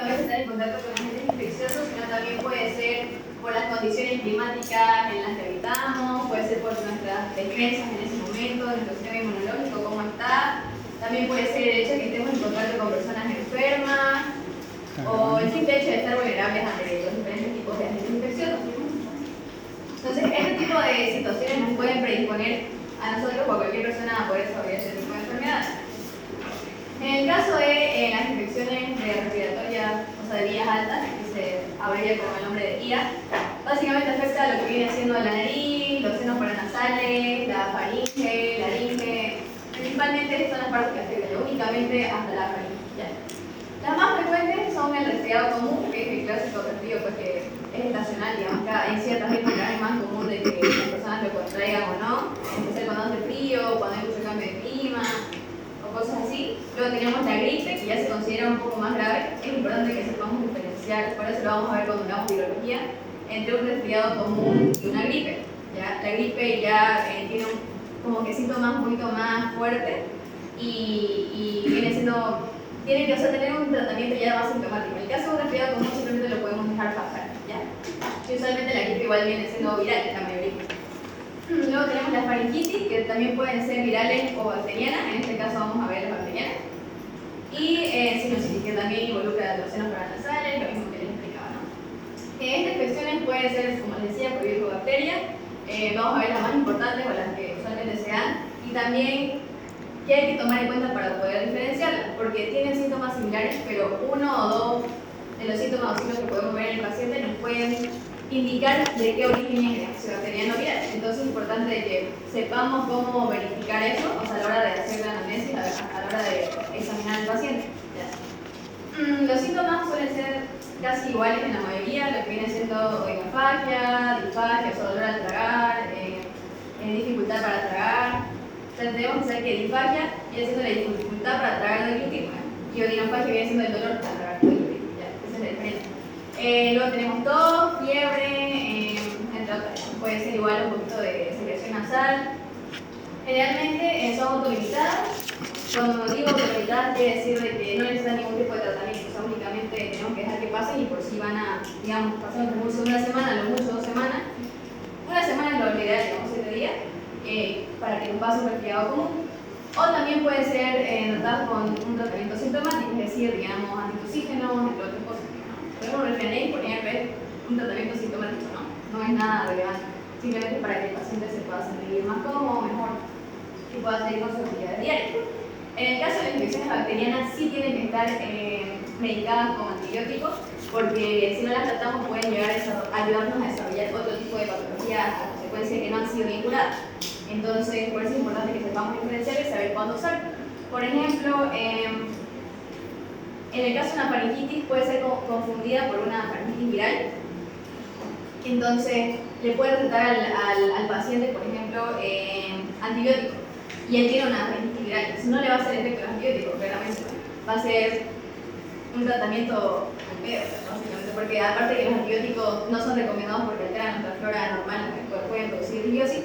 solamente estar en contacto con agentes infecciosos, sino también puede ser por las condiciones climáticas en las que habitamos, puede ser por nuestras defensas en ese momento, nuestro sistema inmunológico, cómo está. También puede ser el hecho de que estemos en contacto con personas enfermas, o el simple hecho de estar vulnerables ante los diferentes tipos de agentes infecciosos. Entonces, este tipo de situaciones nos pueden predisponer a nosotros o a cualquier persona a poder desarrollar ese tipo de enfermedades. En el caso de las infecciones respiratorias, o sea, de vías altas, que se abrevia como el nombre de IRA, básicamente afecta lo que viene siendo la nariz, los senos paranasales, la faringe, laringe. Principalmente estas son las partes que afectan, únicamente hasta la faringe. ¿Ya? Las más frecuentes son el resfriado común, que es el clásico resfrío pues, que es estacional, digamos, en ciertas épocas es más común de que las personas lo contraigan o no, en especial cuando hace frío, cuando hay mucho cambio de clima, o cosas así. Luego tenemos la gripe, que ya se considera un poco más grave. Es importante que sepamos diferenciar, por eso lo vamos a ver cuando veamos virología, entre un resfriado común y una gripe. ¿Ya? La gripe ya tiene como que síntomas un poquito más fuertes y viene siendo, tiene que tener un tratamiento ya más sintomático. En el caso de un resfriado común simplemente lo podemos dejar pasar. ¿Ya? Y usualmente la gripe igual viene siendo viral, la mayoría. Luego tenemos la faringitis, que también pueden ser virales o bacterianas. En este caso vamos a ver las bacterianas. Y sinusitis, que también involucra los senos paranasales, lo mismo que les explicaba, ¿no? Estas infecciones pueden ser, como les decía, por virus o bacteria. Vamos a ver las más importantes o las que usualmente se dan. Y también qué hay que tomar en cuenta para poder diferenciarlas, porque tienen síntomas similares, pero uno o dos de los síntomas o signos que podemos ver en el paciente nos pueden indicar de qué origen es, si bacteriano o viral. Entonces es importante que sepamos cómo verificar eso, o sea, a la hora de hacer la anamnesis, a la hora de examinar al paciente. ¿Ya? Los síntomas suelen ser casi iguales en la mayoría, lo que viene siendo oinofagia, disfagia, o sea, dolor al tragar, dificultad para tragar. Entonces tenemos que saber que disfagia viene siendo la dificultad para tragar el glúteo, y oinofagia viene siendo el dolor al tragar el glúteo. Esa es la diferencia. Luego tenemos tos, fiebre, entre otras. Puede ser igual un poquito de secreción nasal. Generalmente son autolimitadas. Cuando digo autolimitadas quiere decir de que no necesitan ningún tipo de tratamiento. O sea, únicamente tenemos que dejar que pasen y por si van a, digamos, pasar un recurso de una semana, a lo mucho 2 semanas. Una semana es lo ideal, digamos, 7 días, para que nos pase un resfriado común. O también puede ser tratadas con un tratamiento sintomático, es decir, digamos, antitussígenos, entre otras cosas. Por ejemplo, el Refenain, por ejemplo, es un tratamiento sintomático, no es nada relevante, simplemente para que el paciente se pueda sentir más cómodo, mejor, y pueda seguir con sus actividades diarias. En el caso de las infecciones bacterianas, sí tienen que estar medicadas con antibióticos, porque si no las tratamos pueden llegar a ayudarnos a desarrollar otro tipo de patologías a consecuencia que no han sido bien curadas. Entonces, por eso es importante que sepamos diferenciar y saber cuándo usar. Por ejemplo, en el caso de una faringitis puede ser confundida por una faringitis viral. Entonces, le puede recetar al paciente, por ejemplo, antibiótico. Y él tiene una faringitis viral. Entonces, no le va a hacer efecto el antibiótico, claramente. Va a ser un tratamiento al pedo, básicamente. Porque aparte que los antibióticos no son recomendados porque alteran nuestra flora normal, pueden producir disbiosis,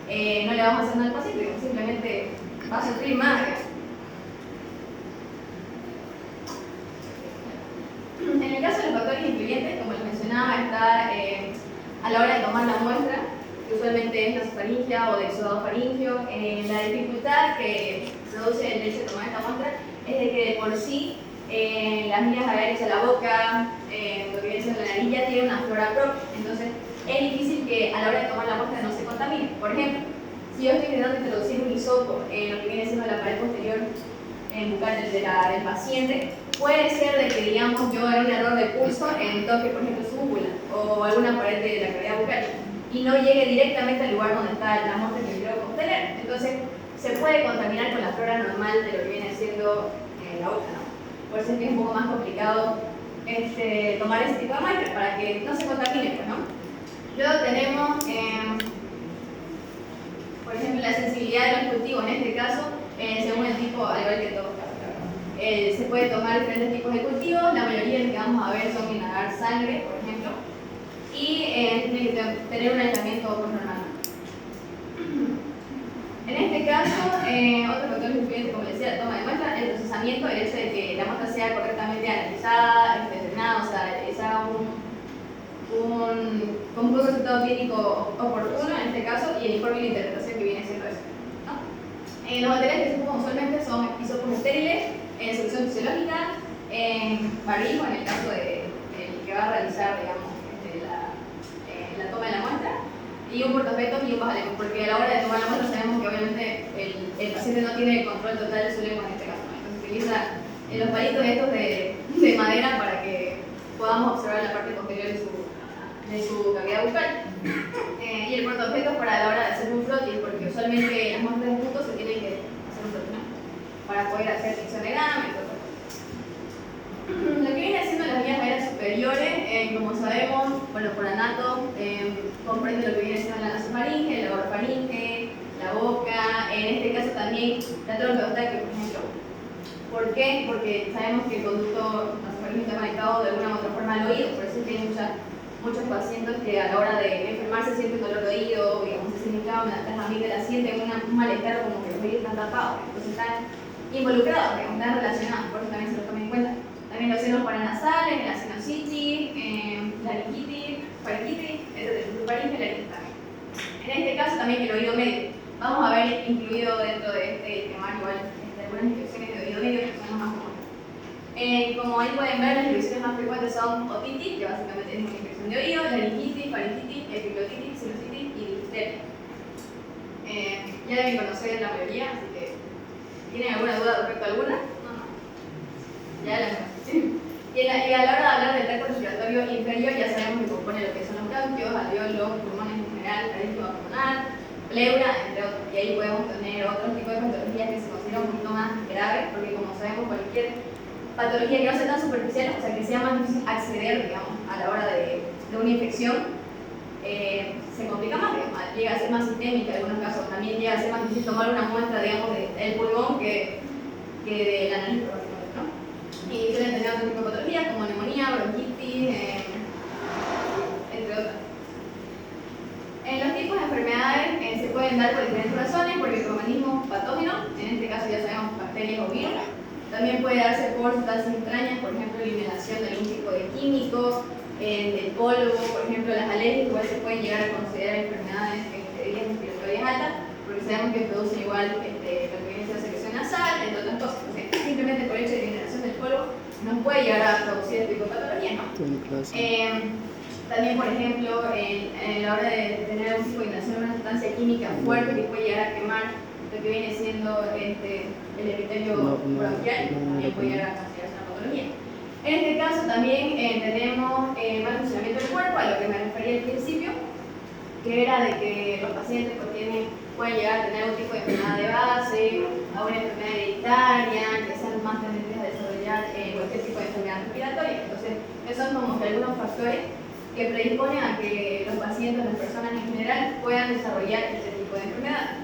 no le vamos a hacer nada al paciente, simplemente va a sufrir más. En el caso de los factores influyentes, como les mencionaba, está a la hora de tomar la muestra, que usualmente es nasofaringia o de exudado faringio. La dificultad que produce el hecho de tomar esta muestra es de que de por sí las vías aéreas a la boca, lo que viene siendo la nariz, ya tiene una flora propia. Entonces es difícil que a la hora de tomar la muestra no se contamine. Por ejemplo, si yo estoy intentando introducir un hisopo en lo que viene siendo la pared posterior bucal del paciente, puede ser de que, digamos, yo haga un error de pulso en toque, por ejemplo, su úvula o alguna pared de la cavidad bucal y no llegue directamente al lugar donde está la muestra que quiero obtener. Entonces, se puede contaminar con la flora normal de lo que viene siendo la boca, ¿no? Por eso es que es un poco más complicado tomar ese tipo de muestras para que no se contamine, pues, ¿no? Luego tenemos, por ejemplo, la sensibilidad de los cultivos, en este caso, según el tipo, al igual que todos los casos. Se puede tomar diferentes tipos de cultivos, la mayoría de los que vamos a ver son inhalar sangre, por ejemplo, y tiene que tener un aislamiento normal. En este caso, otro factor influyente, como les decía, la toma de muestra, el procesamiento, el hecho de que la muestra sea correctamente analizada, con un resultado clínico oportuno en este caso y el informe de interpretación que viene siendo eso, ¿no? Los materiales que se ocupan usualmente son hisopos estériles en solución fisiológica, en barbijo en el caso de el que va a realizar, digamos, la toma de la muestra, y un portaobjetos y un bajalengua, porque a la hora de tomar la muestra sabemos que obviamente el paciente no tiene el control total de su lengua en este caso, ¿no? Entonces utiliza los palitos estos de madera para que podamos observar la parte posterior de su cavidad bucal. Y el portaobjetos para la hora de hacer un frotis, porque usualmente las muestras de puntos se tienen que hacer un frotis, ¿no? Para poder hacer sección de grama y todo. Lo que viene haciendo las vías aéreas superiores, como sabemos, bueno, por anato, comprende lo que viene siendo la nasofaringe, la orofaringe, la boca, en este caso también la trompa eustáqueo, por ejemplo. ¿Por qué? Porque sabemos que el conducto nasofaringe está conectado de alguna u otra forma al oído, por eso tienen muchos pacientes que a la hora de enfermarse sienten dolor de oído, digamos, se sienten las amígdalas sienten un malestar como que los oídos están tapados, entonces están involucrados, digamos, están relacionados, por eso también se los tomen en cuenta. También los senos paranasales, la sinusitis, laringitis, faringitis, la faringe y la laringitis también. En este caso también el oído medio. Vamos a ver incluido dentro de este tema igual algunas infecciones de oído medio que son las más comunes. Como ahí pueden ver, las infecciones más frecuentes son otitis, que básicamente es una infección de oído, laringitis, faringitis, epiglotitis, sinusitis y difteria. Ya deben conocer la mayoría, así que ¿tienen alguna duda respecto a alguna? No. Ya la conocen. Y a la hora de hablar del tracto respiratorio inferior ya sabemos que compone lo que son los bronquios, alveolos, pulmones en general, carístico pulmonar, pleura, entre otros. Y ahí podemos tener otros tipos de patologías que se consideran un poquito más graves, porque como sabemos cualquier patología que no sea tan superficial, o sea que sea más difícil acceder, digamos, a la hora de una infección, se complica más, digamos, llega a ser más sistémica en algunos casos, también llega a ser más difícil tomar una muestra, digamos, del pulmón que de la nariz, ¿no? Y suelen tener otro tipo de patologías como neumonía, bronquitis, entre otras. Los tipos de enfermedades se pueden dar por diferentes razones, por microorganismos patógenos, en este caso ya sabemos bacterias o virus. También puede darse por sustancias extrañas, por ejemplo, la inhalación de algún tipo de químico, del polvo, por ejemplo, las alergias igual se pueden llegar a considerar enfermedades de vías respiratorias altas, porque sabemos que producen igual lo que viene siendo secreción nasal, entre otras cosas. O sea, simplemente por el hecho de la inhalación del polvo nos puede llegar a producir este tipo de patología, ¿no? También, por ejemplo, en la hora de tener un tipo de inhalación de una sustancia química fuerte que puede llegar a quemar lo que viene siendo el epitelio bronquial, también puede llegar a considerarse una patología. En este caso también tenemos mal funcionamiento del cuerpo, a lo que me refería al principio, que era de que los pacientes pueden llegar a tener algún tipo de enfermedad de base, a una enfermedad hereditaria, que sean más tendentes a desarrollar cualquier tipo de enfermedad respiratoria. Entonces, esos son como que algunos factores que predisponen a que los pacientes, las personas en general, puedan desarrollar este tipo de enfermedad.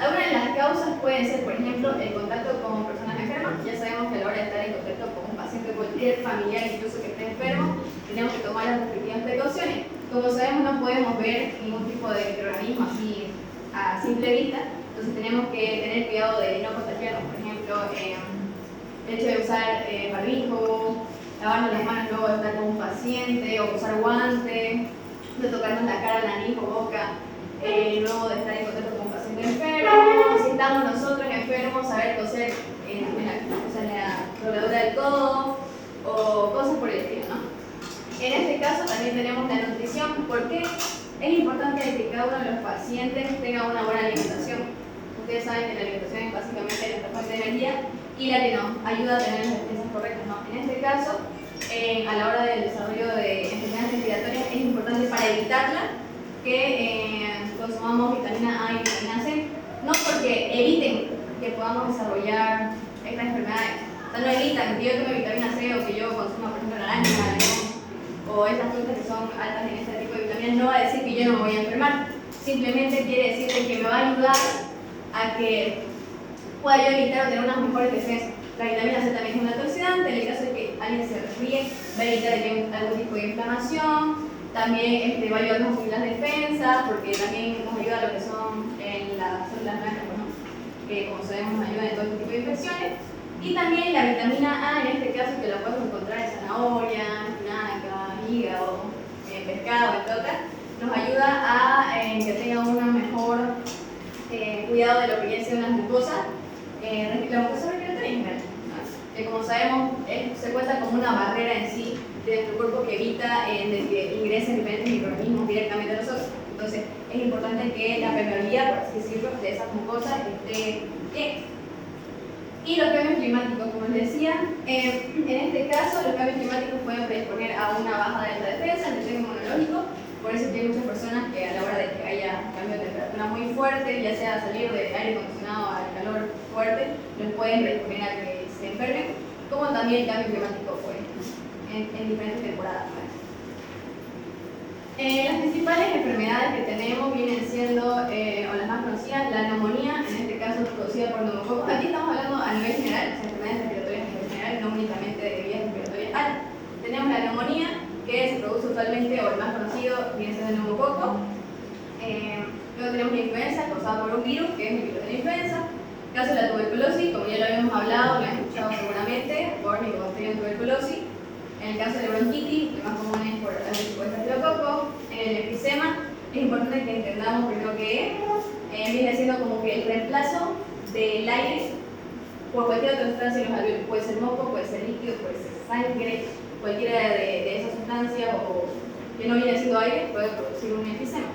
Algunas de las causas pueden ser, por ejemplo, el contacto con personas enfermas. Ya sabemos que a la hora de estar en contacto con un paciente, cualquier familiar incluso que esté enfermo, tenemos que tomar las respectivas precauciones. Como sabemos, no podemos ver ningún tipo de microorganismo así a simple vista, entonces tenemos que tener cuidado de no contagiarnos. Por ejemplo, el hecho de usar barbijo, lavarnos las manos luego de estar con un paciente, o usar guantes, de tocarnos la cara, nariz o boca, luego de estar en contacto con un paciente enfermo, si estamos nosotros enfermos, saber coser en la dobladura del codo o cosas por el estilo, ¿no? En este caso también tenemos la nutrición, porque es importante que cada uno de los pacientes tenga una buena alimentación. Ustedes saben que la alimentación es básicamente nuestra fuente de energía y la que nos ayuda a tener las defensas correctas, ¿no? En este caso, a la hora del desarrollo de enfermedades respiratorias es importante para evitarla que consumamos vitamina A y vitamina C, no porque eviten que podamos desarrollar estas enfermedades, o sea, no evitan que yo tome vitamina C o que yo consuma, por ejemplo, naranja, limón, o estas frutas que son altas en este tipo de vitaminas, no va a decir que yo no me voy a enfermar, simplemente quiere decir que me va a ayudar a que pueda yo evitar o tener unas mejores defensas. La vitamina C también es un antioxidante, en el caso de que alguien se resfríe, va a evitar que haya algún tipo de inflamación. También va a ayudarnos a subir las defensas, porque también nos ayuda a lo que son las células blancas, ¿no? Que como sabemos nos ayudan en todo este tipo de infecciones. Y también la vitamina A, en este caso, que la podemos encontrar en zanahoria, espinaca, picada o entre otras, nos ayuda a que tengan un mejor cuidado de lo que viene siendo las mucosas. La mucosa respiratoria en general, ¿no? Que como sabemos se cuenta como una barrera en sí de nuestro cuerpo que evita de que ingresen diferentes microorganismos directamente a nosotros. Entonces es importante que la permeabilidad, por así decirlo, de esas mucosas esté bien. Y los cambios climáticos, como les decía, en este caso los cambios climáticos pueden predisponer a una baja de la defensa, el sistema inmunológico. Por eso es que hay muchas personas que a la hora de que haya cambio de temperatura muy fuerte, ya sea salir del aire acondicionado al calor fuerte, los pueden predisponer a que se enfermen, como también el cambio climático fue en diferentes temporadas. Las principales enfermedades que tenemos vienen siendo, o las más conocidas, la neumonía, en este caso producida por neumococos. Aquí estamos hablando a nivel general, o sea, enfermedades respiratorias a nivel general, no únicamente de vías respiratorias altas. Tenemos la neumonía, que se produce usualmente, o el más conocido, viene siendo el neumococo. Luego tenemos la influenza, causada por un virus, que es el virus de la influenza. En el caso de la tuberculosis, como ya lo habíamos hablado, lo han escuchado seguramente, por Mycobacterium tuberculosis. En el caso de la bronquitis, lo más común es por el tipo de estafilococo. En el enfisema, es importante que entendamos primero que viene siendo como que el reemplazo del aire por cualquier otra sustancia en los alveolos. Puede ser moco, puede ser líquido, puede ser sangre, cualquiera de esas sustancias o que no viene siendo aire puede producir un enfisema.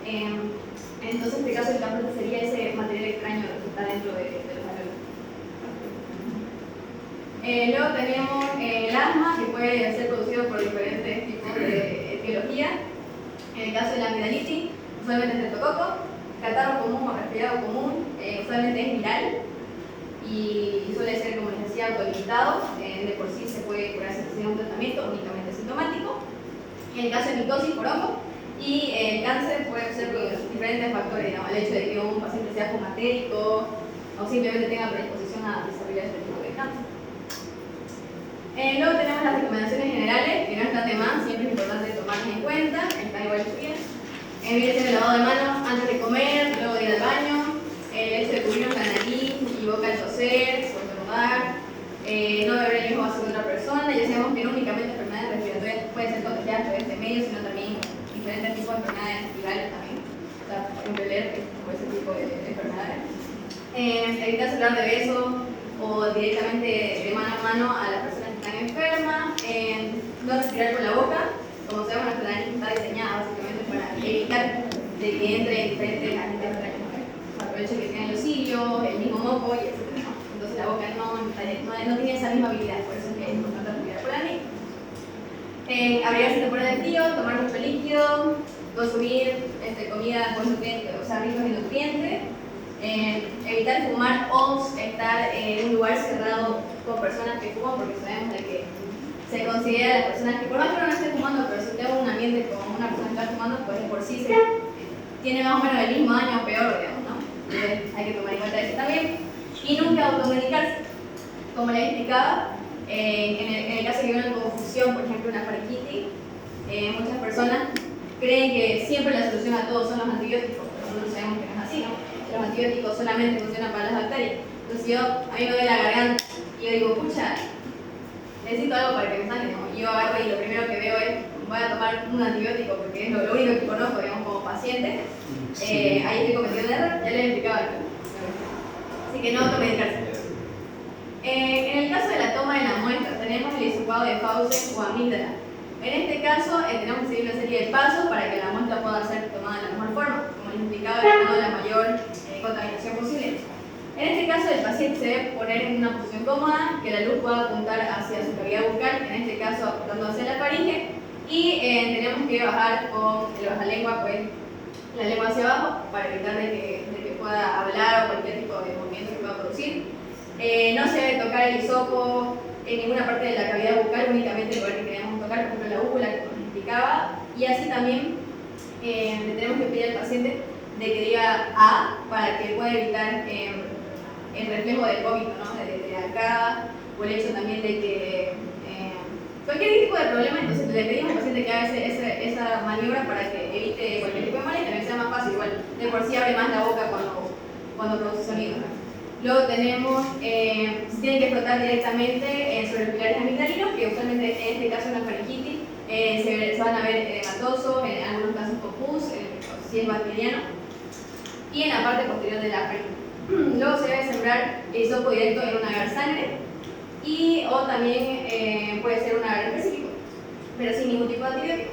Entonces, en este caso, el campo sería ese material extraño que está dentro de los alveolos. Luego tenemos el asma, que puede ser producido por diferentes tipos de etiología. En el caso de la amigdalitis, usualmente es estreptococo. Catarro común o resfriado común, usualmente es viral y suele ser, como les decía, autolimitado. De por sí se puede curar sin un tratamiento únicamente sintomático. En el caso de micosis por hongo y el cáncer puede ser por diferentes factores, digamos, el hecho de que un paciente sea fumatérico o simplemente tenga predisposición a desarrollar este tipo de cáncer. Luego tenemos las recomendaciones generales, que no están de más, siempre es importante tomarlas en cuenta, está igual que bien. Viene siendo el lavado de manos antes de comer, luego de ir al baño, el hecho de cubrirnos la nariz y boca al toser, estornudar, no beber el mismo vaso de otra persona. Ya sabemos que no únicamente enfermedades respiratorias pueden ser contagiadas por este medio, sino también diferentes tipos de enfermedades virales también, o sea, por ejemplo el herpes o ese tipo de enfermedades. Evitar hablar de besos o directamente de mano a mano a las personas que están enfermas, no respirar por la boca. Como sabemos, nuestra nariz está diseñada básicamente para evitar de que entre diferentes agentes extraños, por el hecho de que tienen los cilios, el mismo moco y etc. Entonces la boca no tiene esa misma habilidad, por eso es que es importante respirar por la nariz. Abrigarse en temporada de frío, tomar mucho líquido, consumir comida con nutrientes, o sea, ricos en nutrientes. Evitar fumar o estar en un lugar cerrado con personas que fuman, porque sabemos de que se considera a las personas que, por más que no estén fumando, pero si tengo un ambiente con una persona que está fumando, pues por sí tiene más o menos el mismo daño o peor, digamos, ¿no? Entonces hay que tomar en cuenta eso también. Y nunca automedicarse. Como les explicaba, en el caso de que haya una confusión, por ejemplo, una faringitis, muchas personas creen que siempre la solución a todo son los antibióticos, pero nosotros sabemos que no es así, ¿no? Los antibióticos solamente funcionan para las bacterias. Entonces a mí me duele la garganta y yo digo, pucha, necesito algo para que me sane, ¿no? Y yo agarro y lo primero que veo es, voy a tomar un antibiótico porque es lo único que conozco, digamos, como paciente. Ahí estoy cometiendo un error, ya les explicaba acá. Así que no automedicarse. En el caso de la toma de la muestra, tenemos el hisopado de Fauces o amígdala. En este caso, tenemos que seguir una serie de pasos para que la muestra pueda ser tomada de la mejor forma, como les explicaba, evitando la mayor contaminación posible. En este caso, el paciente se debe poner en una posición cómoda, que la luz pueda apuntar hacia su cavidad bucal, en este caso apuntando hacia la faringe, y tenemos que bajar con el bajalengua, pues, la lengua hacia abajo, para evitar de que pueda hablar o cualquier tipo de movimiento que pueda producir. No se debe tocar el hisopo en ninguna parte de la cavidad bucal, únicamente el lugar que queremos tocar, por ejemplo la úvula, como les explicaba, y así también le tenemos que pedir al paciente de que diga A para que pueda evitar el reflejo del vómito, ¿no? de acá, o el hecho también de que cualquier tipo de problema, entonces le pedimos al paciente que haga esa maniobra para que evite cualquier tipo de mal y también sea más fácil, igual de por sí abre más la boca cuando produce sonido, ¿no? Luego tenemos, se tiene que frotar directamente sobre los pilares amigdalinos, que usualmente en este caso en la faringitis se van a ver edematosos, si es bacteriano, y en la parte posterior de la faringe. Luego se debe sembrar el hisopo directo en un agar sangre o también puede ser un agar específico, pero sin ningún tipo de antibiótico.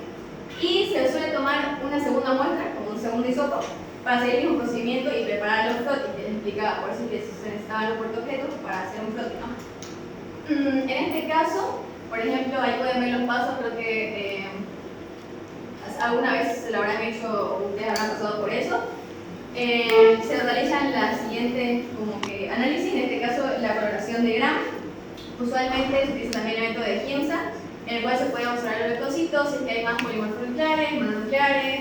Y se suele tomar una segunda muestra, como un segundo hisopo, para seguir el mismo procedimiento y preparar los frotis, que les explicaba, por eso que se necesitaban los portaobjetos para hacer un froti, ¿no? En este caso, por ejemplo, ahí pueden ver los pasos, creo que alguna vez se lo habrán hecho, ustedes habrán pasado por eso. Se realizan las siguientes como que análisis, en este caso la coloración de Gram. Usualmente se utiliza también el método de Giemsa, en el cual se pueden observar los leucocitos, si es que hay más polimorfonucleares, mononucleares,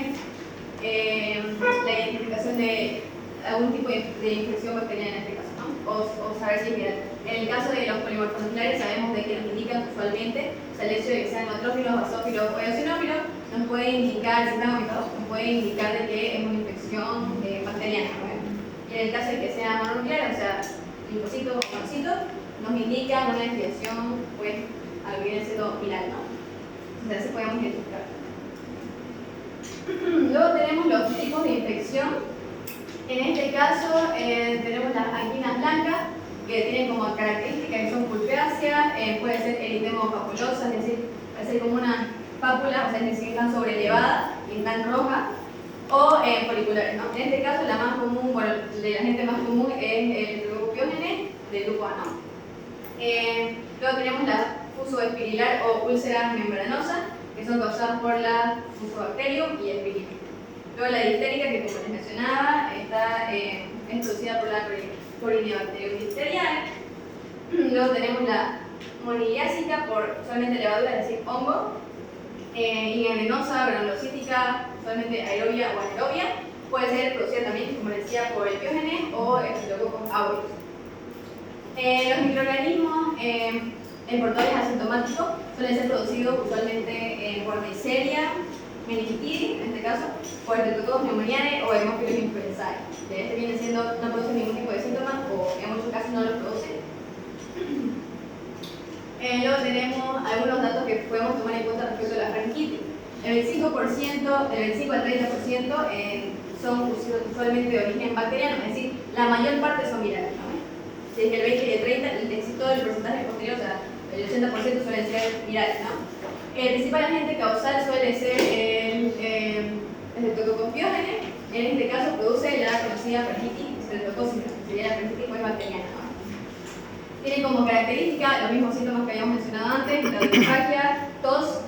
la identificación de algún tipo de infección bacteriana en este caso, ¿no? O saber si es viral. En el caso de los polimorfonucleares sabemos de que nos indican usualmente, o sea, el hecho de que sean neutrófilos, basófilos o eosinófilos, nos puede indicar, si están ubicados, nos puede indicar de que es una infección bacteriana, ¿no? Y en el caso de que sea mononuclear, o sea, linfocitos o monocitos, nos indica una desviación, pues, a lo que viene siendo viral, ¿no? O sea, así podemos identificar. Luego tenemos los tipos de infección. En este caso tenemos las anginas blancas, que tienen como características que son pulpeáceas, puede ser eritemo papulosa, es decir, puede ser como una pápula, o sea, es decir, están sobrelevadas y están rojas, o foliculares, ¿no? En este caso la más común, bueno, de la gente más común es el Leucopiógenes de grupo A, ¿no? Luego tenemos la fusoespirilar o úlceras membranosas, que son causadas por la Fusobacterium y Espirilum. Luego la difterica, que como les mencionaba, es producida por la Corynebacterium difteriae. Luego tenemos la moniliásica por solamente levadura, es decir, hongo. Y venenosa, granulocítica, solamente aerobia o anaerobia. Puede ser producida también, como decía, por el Piógenes o Staphylococcus aureus. Los microorganismos portadores asintomáticos suelen ser producidos usualmente por Neisseria meningitidis, en este caso, por Streptococcus pneumoniae o Haemophilus influenzae. Este viene siendo, no produce ningún tipo de síntomas o en muchos casos no los produce. Luego tenemos algunos datos que podemos tomar en cuenta respecto a la faringitis. El 25%, del 25 al 30% son usualmente de origen bacteriano, es decir, la mayor parte son virales, ¿no? Si es que el 20 y el 30, todo el porcentaje posterior, o sea, el 80% suelen ser virales, ¿no? El principal agente causal suele ser el Streptococcus pyogenes. En este caso produce la conocida faringitis streptocócica, que sería la faringitis pues bacteriana, ¿no? Tiene como característica los mismos síntomas que habíamos mencionado antes: la disfagia, tos,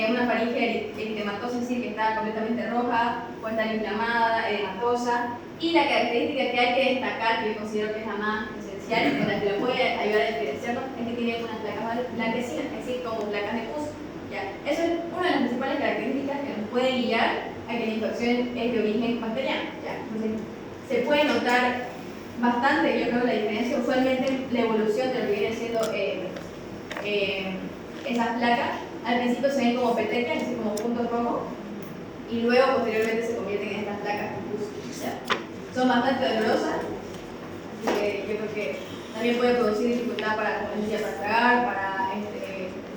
una faringe eritematosa, es decir, que está completamente roja, puede estar inflamada, edematosa. Y la característica que hay que destacar, que yo considero que es la más esencial, con la que lo puede ayudar a diferenciarlo, es que tiene unas placas blanquecinas, es decir, como placas de pus. ¿Ya? Eso es una de las principales características que nos puede guiar a que la infección es de origen bacteriano. ¿Ya? Entonces, se puede notar bastante, yo creo, la diferencia, usualmente la evolución de lo que viene siendo esas placas. Al principio se ven como petecas, es decir, como puntos rojos, y luego posteriormente se convierten en estas placas con pus. ¿Ya? Son bastante dolorosas, así que yo creo que también puede producir dificultad para, como les decía, para tragar, para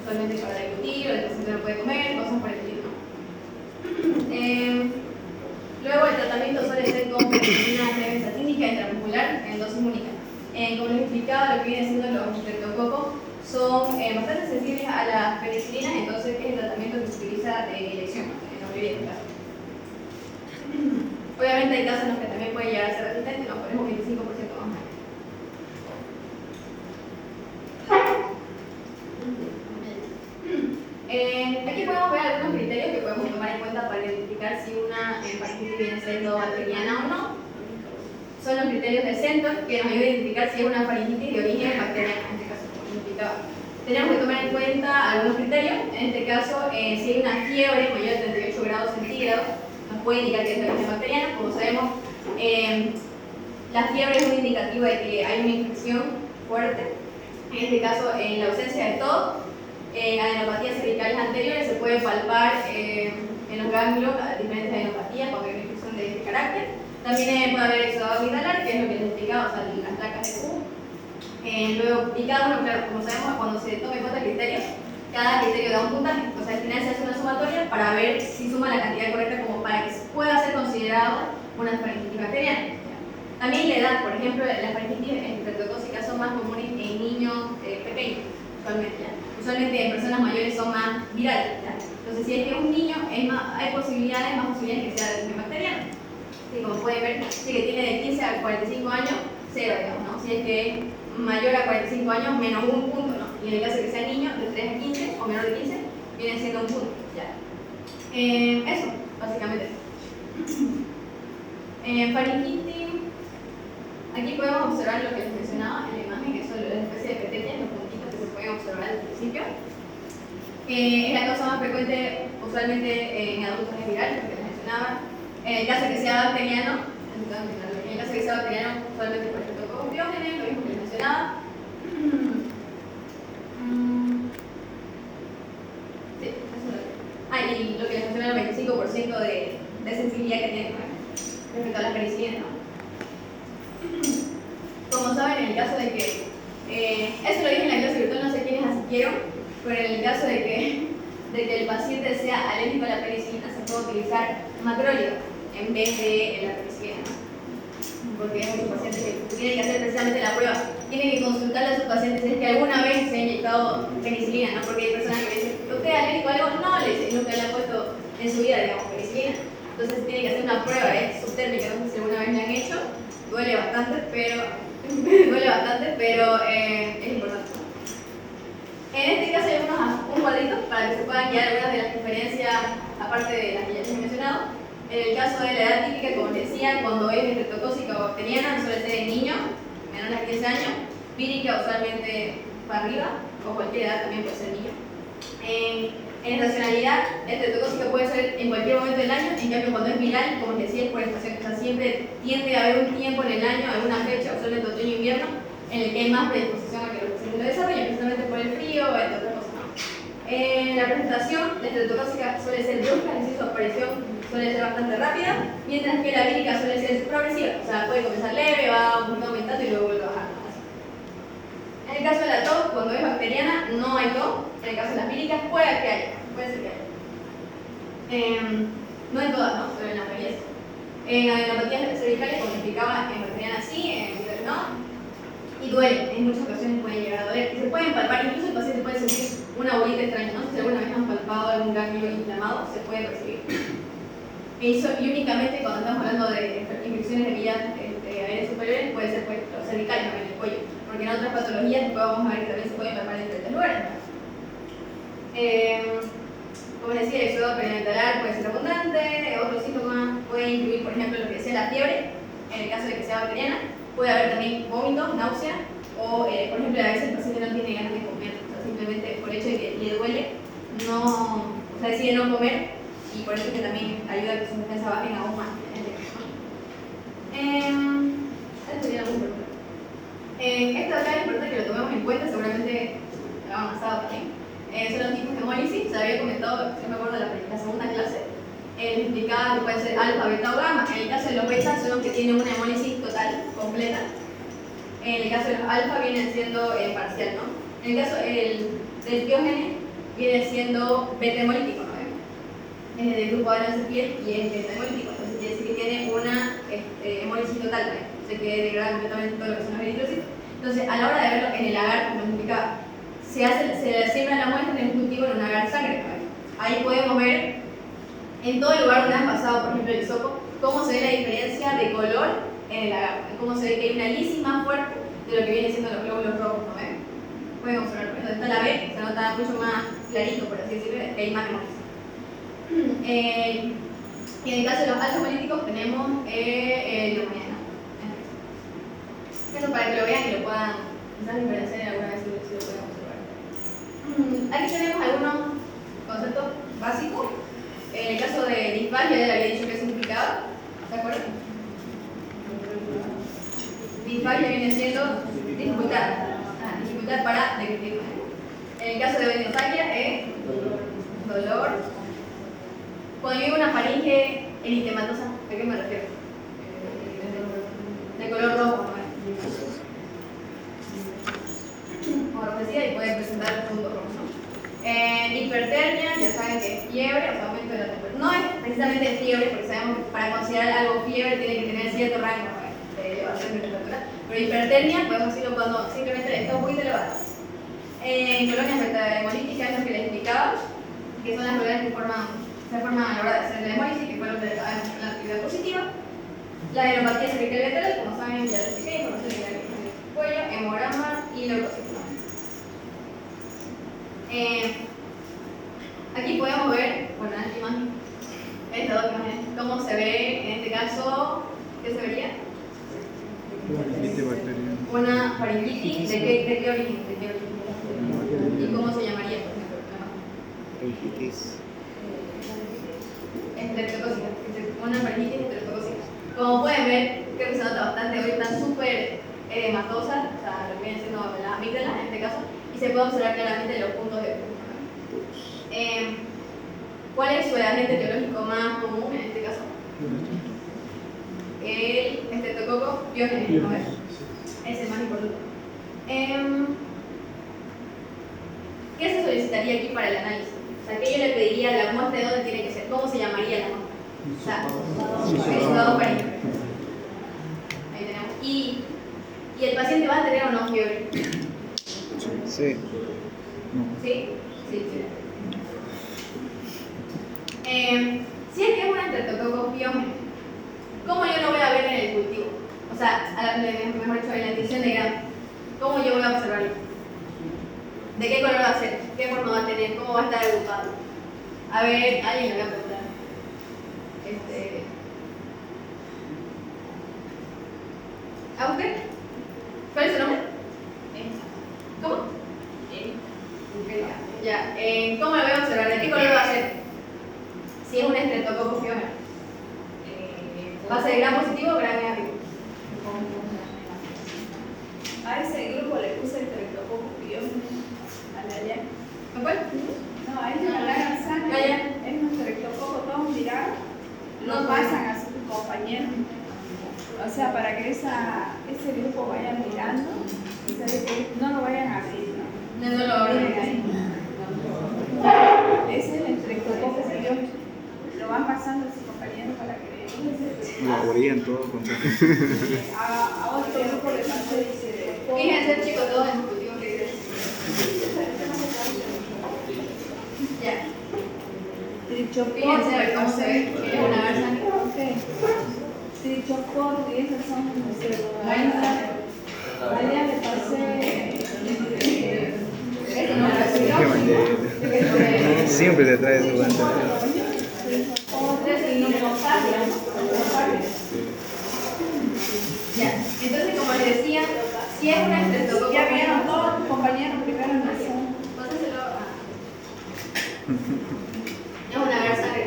usualmente para discutir, o el paciente no puede comer, cosas por el estilo. Luego el tratamiento suele ser con penicilina trebenzatínica intramuscular en dosis única. Como les explicaba, lo que viene siendo los streptococos son bastante sensibles a las penicilinas, entonces es el tratamiento que se utiliza de elección, en la mayoría de los casos. Obviamente hay casos en los que también puede llegar a ser resistente, nos ponemos 25% más. Aquí podemos ver algunos criterios que podemos tomar en cuenta para identificar si una faringitis viene siendo bacteriana o no. Son los criterios de Centor que nos ayudan a identificar si es una faringitis de origen bacteriano, en este caso, como indicaba. Tenemos que tomar en cuenta algunos criterios. En este caso, si hay una fiebre mayor de 38 grados centígrados, nos puede indicar que es de origen bacteriano. Como sabemos, la fiebre es un indicativo de que hay una infección fuerte. En este caso, en la ausencia de todo, adenopatías cervicales anteriores se puede palpar en los ganglios diferentes adenopatías cuando hay una infección de este carácter. También puede haber exudado hospitalar, que es lo que les explicaba, o sea, las placas de Q. Luego, y cada uno, claro, como sabemos, cuando se tome en cuenta el criterio, cada criterio da un puntaje. O sea, al final se hace una sumatoria para ver si suma la cantidad correcta como para que pueda ser considerado una faringitis bacteriana. También la edad, por ejemplo, las faringitis estreptotóxicas son más comunes en niños pequeños, usualmente. Usualmente en personas mayores son más virales. Entonces, si es que un niño, hay más posibilidades que sea de origen bacteriano. Sí, como pueden ver, si que tiene de 15 a 45 años, 0, digamos, ¿no? Si es que es mayor a 45 años, menos un punto, ¿no? Y en el caso de que sea niño, de 3 a 15 o menor de 15, viene siendo un punto, ¿ya? Eso, básicamente. Faringitis, aquí podemos observar lo que les mencionaba en la imagen, que son las especies de petequias, los puntitos que se pueden observar al principio. Es la causa más frecuente, usualmente en adultos es viral, lo que les mencionaba. En el caso de que sea bacteriano, usualmente por ejemplo Biógenes, lo mismo que les mencionaba. Sí, eso es. Y lo que les mencionaba, el 25% de sensibilidad que tiene, ¿no? Respecto a las penicilinas, ¿no? Como saben, en el caso de que, eso lo dije en la clase virtual, no sé quiénes asistieron, pero en el caso de que el paciente sea alérgico a la penicilina, se puede utilizar macrólida en vez de la penicilina, ¿no? Porque hay muchos pacientes que tienen que hacer precisamente la prueba, tienen que consultarle a sus pacientes si es que alguna vez se ha inyectado penicilina, ¿no? Porque hay personas que le dicen, ¿usted es alérgico a algo? No, le dicen, nunca le han puesto en su vida, digamos, penicilina. Entonces tiene que hacer una prueba, subtérmica, no sé si alguna vez la han hecho, duele bastante, pero es importante. En este caso hay un cuadrito para que se puedan guiar algunas de las diferencias, aparte de las que ya les he mencionado. En el caso de la edad típica, como les decía, cuando es estreptotóxica o bacteriana, suele ser en niños, menores a 15 años, vírica usualmente para arriba, o cualquier edad también puede ser niño. En estacionalidad, estreptotóxica puede ser en cualquier momento del año, en cambio cuando es viral, como les decía, es por estación. O sea, siempre tiende a haber un tiempo en el año, alguna fecha, usualmente otoño e invierno, en el que hay más predisposición a que los pacientes lo desarrollen, precisamente por el frío, entre otras cosas, ¿no? La presentación, la estreptotóxica suele ser brusca, es decir, su aparición suele ser bastante rápida, mientras que la vírica suele ser progresiva, o sea, puede comenzar leve, va un poquito aumentando y luego vuelve a bajar, ¿no? En el caso de la tos, cuando es bacteriana, no hay tos. En el caso de las víricas, puede ser que haya. No en todas, ¿no? Pero en la mayoría sí. En adenopatías cervicales, como explicaba, en bacteriana sí, en viral no. Y duele, en muchas ocasiones pueden llegar a doler. Y se pueden palpar, incluso el paciente puede sentir una bolita extraña, ¿no? Si alguna vez han palpado algún ganglio inflamado, se puede percibir. Y únicamente cuando estamos hablando de infecciones de vías aéreas superiores, puede ser pues, los cervicales, ¿no? En el cuello. Porque en otras patologías, después vamos a ver que también se pueden palpar en diferentes lugares. Como les decía, el exudado perimental puede ser abundante. Otros síntomas pueden incluir, por ejemplo, lo que sea la fiebre, en el caso de que sea bacteriana. Puede haber también vómitos, náusea, o por ejemplo, a veces el paciente no tiene ganas de comer, o sea, simplemente por el hecho de que le duele, decide no comer, y por eso es que también ayuda a que sus defensas bajen aún más. Esto sería muy importante. Esto acá es importante que lo tomemos en cuenta, seguramente lo han avanzado también. Son los tipos de hemólisis, se había comentado, yo me acuerdo de la segunda clase, les explicaba que puede ser alfa, beta o gamma. En el caso de los beta son los que tienen una hemólisis total, completa. En el caso de los alfa vienen siendo parcial, ¿no? En el caso del Diógenes viene siendo beta hemolítico, ¿no? Es del grupo A de piel y es beta hemolítico, entonces quiere decir que tiene una hemólisis total, ¿no? Se que degrada completamente todo lo que son los eritrocitos. Entonces, a la hora de verlo en el agar, como les explicaba, se le siembra la muestra en un cultivo en un agar sangre, ¿no? Ahí podemos ver en todo el lugar donde han pasado, por ejemplo, el hisopo, cómo se ve la diferencia de color en el agar, cómo se ve que hay una lisis más fuerte de lo que vienen siendo los glóbulos rojos, ¿no ven? Pueden observarlo, donde está la B, se nota mucho más clarito, por así decirlo, que hay más hemólisis. Y en el caso de los alfa hemolíticos tenemos neumonía, ¿no? Eso para que lo vean y lo puedan quizás diferenciar en alguna vez si lo pueden observar. Aquí tenemos algunos conceptos básicos. En el caso de disfagia, ya le había dicho que significaba, ¿se acuerdan? Disfagia viene siendo dificultad para deglutir. En el caso de veninofagia es dolor. Cuando yo digo una faringe eritematosa, ¿a qué me refiero? De color rojo, ¿no? O rojecida y puede presentar puntos rojos, ¿no? Hipertermia, ya saben que es fiebre, o sea, aumento de la temperatura. No es precisamente fiebre, porque sabemos que para considerar algo fiebre tiene que tener cierto rango de elevación de temperatura. Pero hipertermia podemos decirlo cuando simplemente está un poquito elevado. Colonias beta-hemolíticas es lo que les explicaba, que son las colonias que se forman a la hora de hacer la hemólisis, que fue lo que acabamos en la actividad positiva. La neuropatía cervical bilateral, como saben, ya lo expliqué, información de la cuello, hemograma y leucocito. Aquí podemos ver, bueno, en esta imagen, estas dos imágenes, cómo se ve en este caso, ¿qué se vería? Una faringitis, ¿de qué origen? ¿Y cómo se llamaría, por ejemplo? Faringitis. Estreptocócica, una faringitis estreptocócica. Como pueden ver, creo que se nota bastante, hoy están súper edematosas, o sea, lo que viene siendo las amígdalas en este caso, y se puede observar claramente los puntos de punto. ¿Cuál es su agente etiológico más común en este caso? El estreptococo piógenes, ¿no es? Es el más importante. ¿Qué se solicitaría aquí para el análisis? O sea, ¿qué yo le pediría la muestra de dónde tiene que ser? ¿Cómo se llamaría la muestra? O sea, exudado faríngeo. Ahí tenemos. ¿Y el paciente va a tener o no fiebre? Sí. ¿Sí? Sí, sí. Si es que es un estreptococo piógeno, ¿cómo yo lo voy a ver en el cultivo? O sea, mejor dicho, en la detección de grado. ¿Cómo yo voy a observarlo? ¿De qué color va a ser? ¿Qué forma va a tener? ¿Cómo va a estar agrupado? A ver, alguien me voy a preguntar. ¿A usted? ¿Cuál es su nombre? ¿Cómo? Ya. ¿Cómo lo voy a observar? ¿De qué color va a ser? Si es un estreptococo piógeno. ¿Va a ser gram positivo o gram negativo? A ese grupo le puse estreptococo piógeno a la ya. ¿A cuál? No, a ellos le dan sangre. Es un estreptococo todo mirado. Lo pasan a sus compañeros. O sea, para que ese grupo vaya mirando, no lo vayan a abrir, ¿no? No lo abren ahí. Ese es el estreptococo piógeno. Lo van pasando a sus compañeros para que Lo abrían todo con a otro grupo le pasó y dice. Fíjense, chicos, todos en el cultivo que dicen. Ya. Fíjense a ver cómo se ve. Es una garza. Trichopor y esas son pseudogalías. Allá le pasé. Siempre te trae su guante. Ya, entonces como les decía, si es una estreptococo, Ya vieron todos tus compañeros primero en la zona. pásenselo a... Es una garza que...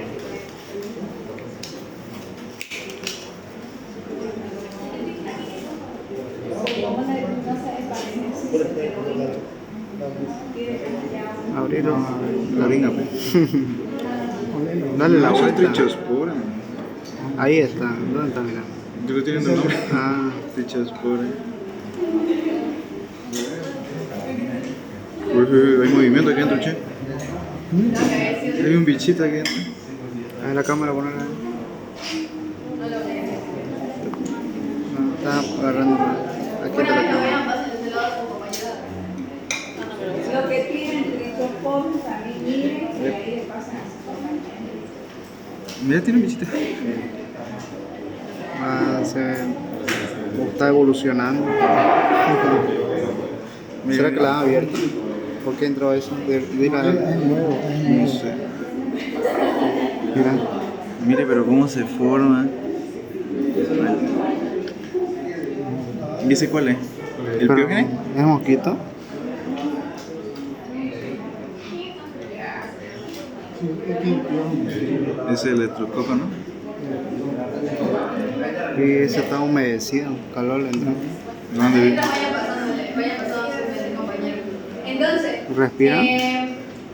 Como una no se Abrieron la vinga, pues. Dale la Son vuelta. trichospora. Ahí está. ¿Dónde está? Mira. Yo lo tiene otro nombre. Ah, Trichospora. Hay movimiento aquí adentro, che. Hay un bichito aquí adentro. ahí la cámara ponerla. No, está agarrando. Aquí Una está vez la lo cámara. vean, pásenselo a su compañero. Lo que tienen trichopor también miren y ahí le pasan a sus compañeros. Mira, tiene un bichito. Ah, está evolucionando. ¿Será que la han abierto? ¿Por qué entró eso? No sé. Mira. Mire, pero cómo se forma. ¿Y ese cuál es? ¿El Pero, piógene? ¿es mosquito? Es el electrococo, ¿no? Y ese está humedecido, calor le entró. ¿Dónde vi? Vayan pasando a sus compañeros. Entonces, ¿Respira?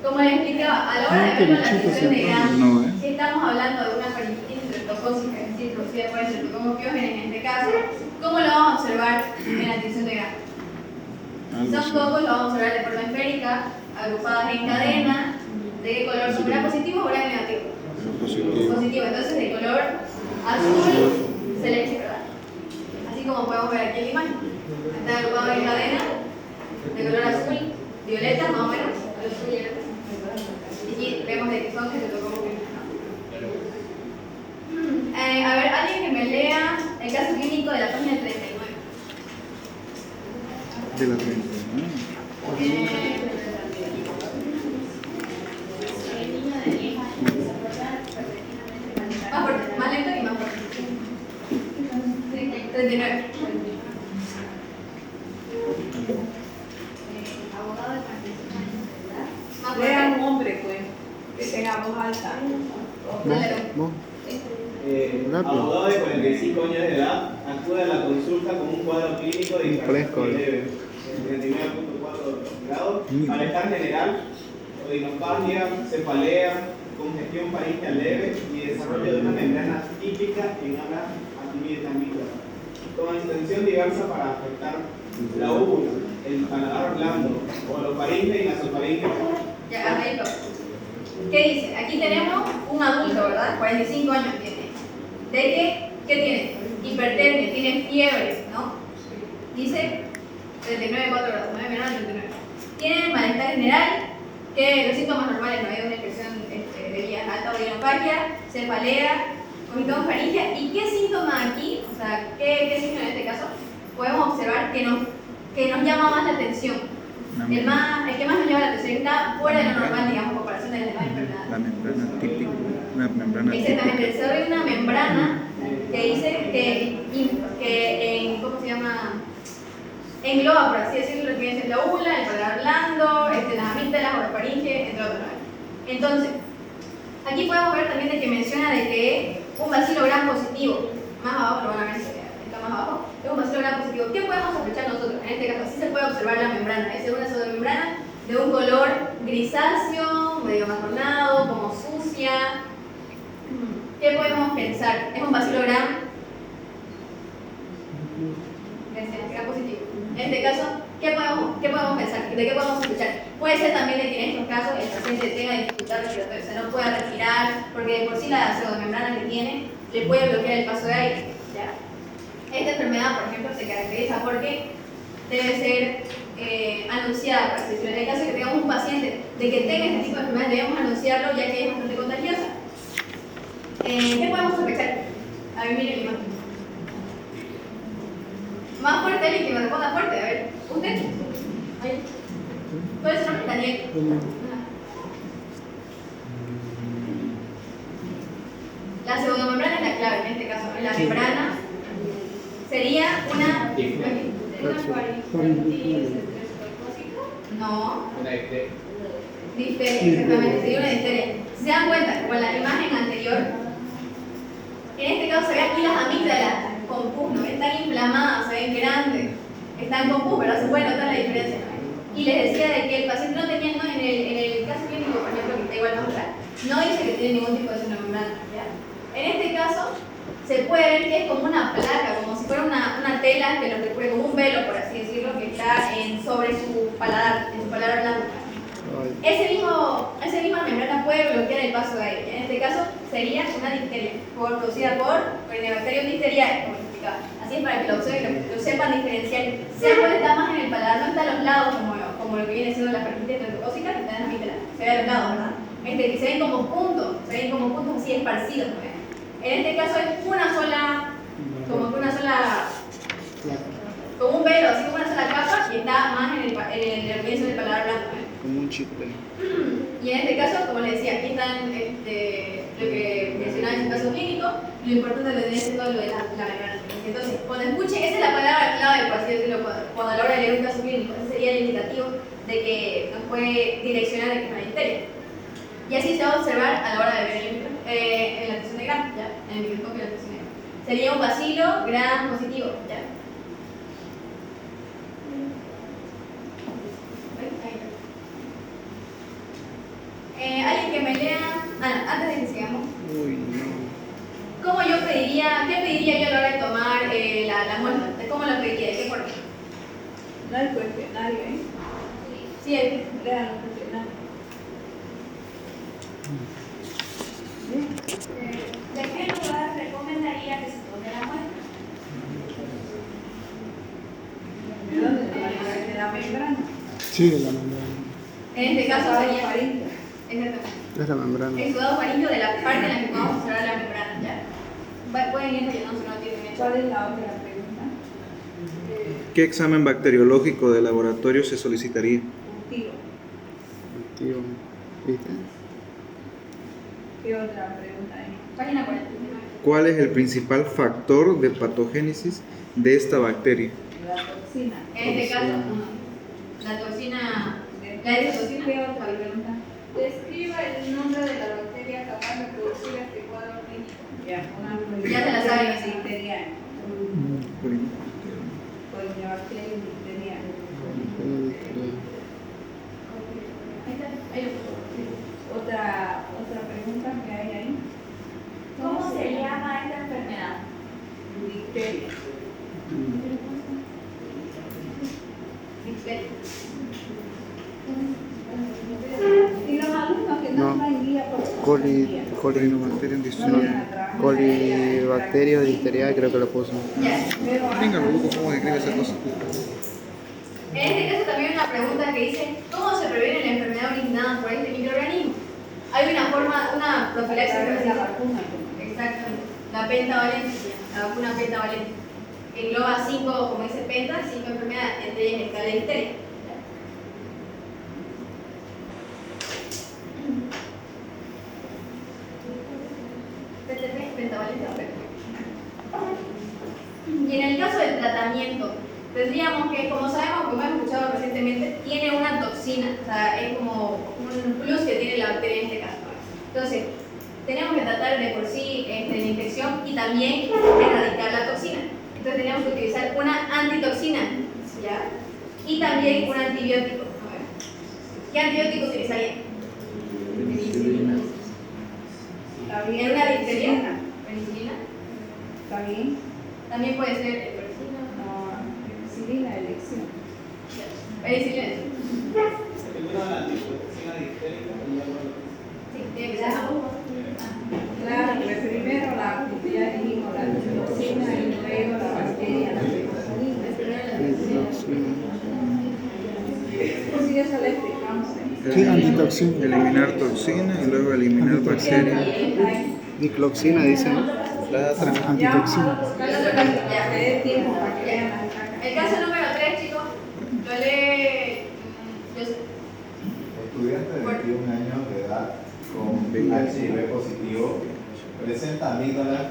como les explicaba, a la hora de ver la atención de grado, No, si estamos hablando de una faringitis estreptocócica, es decir, producida por el estreptococo piógeno en este caso, ¿cómo lo vamos a observar en la atención de grado? Si son cocos, lo vamos a observar de forma esférica, agrupadas en cadena. ¿De qué color son? ¿Gram positivo o gram negativo? Positivo. Positivo. Entonces de color azul celeste, ¿verdad? Así como podemos ver aquí en la imagen. Están agrupados en cadena de color azul, violeta, más o menos. Azul, violeta. Y aquí vemos de qué son, que se tocó muy bien. A ver, alguien que me lea el caso clínico de la página 39. De la 30. Más fuerte, más lento y más fuerte. 39. Más Lea fuerte. un hombre, pues, que tenga voz alta. ¿Vos? Abogado de 45 años de edad acude a la consulta con un cuadro clínico de Fresco. hipertensión leve, 39.4 grados, malestar general, odinofagia, cefalea, congestión faríngea leve y desarrollo de una membrana típica en ala amígdala, con extensión diversa para afectar la úvula, el paladar blando, orofaringe y nasofaringe. Ya, ahí lo. ¿Qué dice? Aquí tenemos un adulto, ¿verdad? 45 años tiene. ¿De qué? ¿Qué tiene? Hipertermia, tiene fiebre, ¿no? Dice 39,4 grados, 9 menor de 39. Tiene malestar general, que los síntomas normales no hay una expresión de vías alta odinofagia, cefalea, congestión faríngea. ¿Y qué síntoma aquí? O sea, ¿qué síntoma en este caso? Podemos observar que nos llama más la atención. El que más nos llama la atención está fuera de lo normal, digamos, en comparación de las demás enfermedades. La membrana típica. Una membrana Exactamente, típica. se ve una membrana que dice que ¿cómo se llama? Engloba, por así decirlo, lo que viene siendo la úvula, el paladar blando, las amígdalas, orofaringe, entre otros. Entonces, aquí podemos ver también de que menciona de que un bacilo gram positivo, más abajo lo van a ver, está más abajo, es un bacilo gram positivo. ¿Qué podemos sospechar nosotros? En este caso, sí se puede observar la membrana, es una pseudomembrana de un color grisáceo, medio marronado, como sucia. ¿Qué podemos pensar? Es un bacilo gram positivo. En este caso, ¿qué podemos pensar? ¿De qué podemos sospechar? Puede ser también de que en estos casos el paciente tenga dificultad respiratoria, o sea, no pueda respirar, porque de por sí la pseudomembrana que tiene le puede bloquear el paso de aire. ¿Ya? Esta enfermedad, por ejemplo, se caracteriza porque debe ser anunciada, por así decirlo. En el caso de que tengamos un paciente de que tenga este tipo de enfermedad, debemos anunciarlo ya que es bastante contagiosa. ¿Qué podemos sospechar? A ver, miren la imagen. Más fuerte alguien que me responda fuerte, a ver. ¿Usted? Ahí. ¿Cuál es su nombre? Daniel. La pseudomembrana es la clave en este caso. La membrana sería una no. Difteria, exactamente, sería una difteria. Si se dan cuenta, con la imagen anterior, en este caso se ve aquí las amígdalas con pus, ¿no? Están inflamadas, se ven grandes, están con pus, pero se puede notar la diferencia, ¿no? Y les decía de que el paciente no tenía, ¿no? En el caso clínico, por ejemplo, que está igual más atrás, no dice que tiene ningún tipo de pseudomembrana, ¿ya? En este caso, se puede ver que es como una placa, como si fuera una tela que lo recubre, como un velo, por así decirlo, que está sobre su paladar, en su paladar blanco. Esa misma membrana puede bloquear el paso de aire. En este caso sería una difteria producida por el Neobacterium difteriae, como explicaba. Así es para que lo observen, lo sepan diferenciar. Sea cuál está más en el paladar, no está a los lados como lo que viene siendo la faringitis estreptocócica, que está en la amígdala. Se ve a los lados, ¿verdad? Que se ven como puntos así esparcidos, ¿no? En este caso es una sola, como un velo, así como una sola capa, y está más en el comienzo del paladar blanco, ¿no? Como un chicle. Y en este caso, como les decía, aquí están lo que mencionaba en el caso clínico, lo importante de lo que viene siendo lo de la membrana. Entonces, cuando escuchen, esa es la palabra clave, por así decirlo, cuando a la hora de leer un caso clínico, ese sería el indicativo de que nos puede direccionar de que es una difteria. Y así se va a observar a la hora de ver en la detección de Gram, ¿ya? En el microscopio de la detección de Gram. Sería un bacilo Gram positivo, ¿ya? Alguien que me lea, antes de que sigamos, Uy, no. ¿cómo yo pediría, qué pediría yo a la hora de tomar la muestra? ¿Cómo la pediría? ¿De qué forma? No hay cuestionario, ¿eh? Sí, Lean los ¿De qué lugar recomendaría que se tome la muestra? ¿De dónde? ¿De la membrana? Sí, de la membrana. En este caso sería. faríngeo. Exactamente. Es la membrana. Exudado faríngeo de la parte en la que podamos observar la membrana, ¿ya? Pueden ir rellenando si no tienen hecho. ¿Cuál es la otra pregunta? ¿Qué examen bacteriológico de laboratorio se solicitaría? Cultivo. Tío, ¿viste? ¿Qué otra pregunta hay? Página 49. ¿Cuál es el principal factor de patogénesis de esta bacteria? La toxina. En este caso, la toxina. La toxina. ¿Qué otra pregunta? Describa el nombre de la bacteria capaz de producir este cuadro clínico. Ya, una Ya se la saben. bacteriana. Colinobacterium difteriana. Ahí Otra pregunta que hay ahí. ¿Cómo se llama esta enfermedad? Difteria. Difteria. Y los alumnos que no No. traen guía por Colinobacterium difteriae. Colibacteria o difteria, creo que lo puso. Ya. Venga, lo busco cómo se escribe esa cosa. En este caso también hay una pregunta que dice ¿cómo se previene la enfermedad originada por este microorganismo? Hay una forma, una profilaxis la precisa. vacuna. Exactamente. La pentavalente, la vacuna pentavalente. Engloba 5, como dice penta, 5 enfermedades, entre ellas está la difteria. Pentavalente o penta. Y en el caso del tratamiento, tendríamos que, como sabemos, como hemos escuchado recientemente, tiene una toxina, o sea, es como un plus que tiene la bacteria en este caso. Entonces, tenemos que tratar de por sí la infección y también erradicar la toxina. Entonces, tenemos que utilizar una antitoxina, ¿ya? Y también un antibiótico. A ver. ¿Qué antibiótico utilizaría? Penicilina. Está bien. ¿En una difteria? Penicilina. Está bien. También puede ser penicilina. No, penicilina, elección. Penicilina. Primero la antitoxina difterica y luego Sí, tiene que ser ambos. Claro, pues primero ya dijimos la antitoxina y luego la bacteria, la penicilina. Sí, eso le explicamos. Sí, antitoxina. Eliminar toxina y luego eliminar bacterias. Dicloxina, dice, ¿no? La otra. Antitoxina. Ya. Le dé tiempo para que vean las cajas. El caso número 3, chicos, lo lee Joseph. Estudiante de 21 años de edad con HIV positivo presenta amígdalas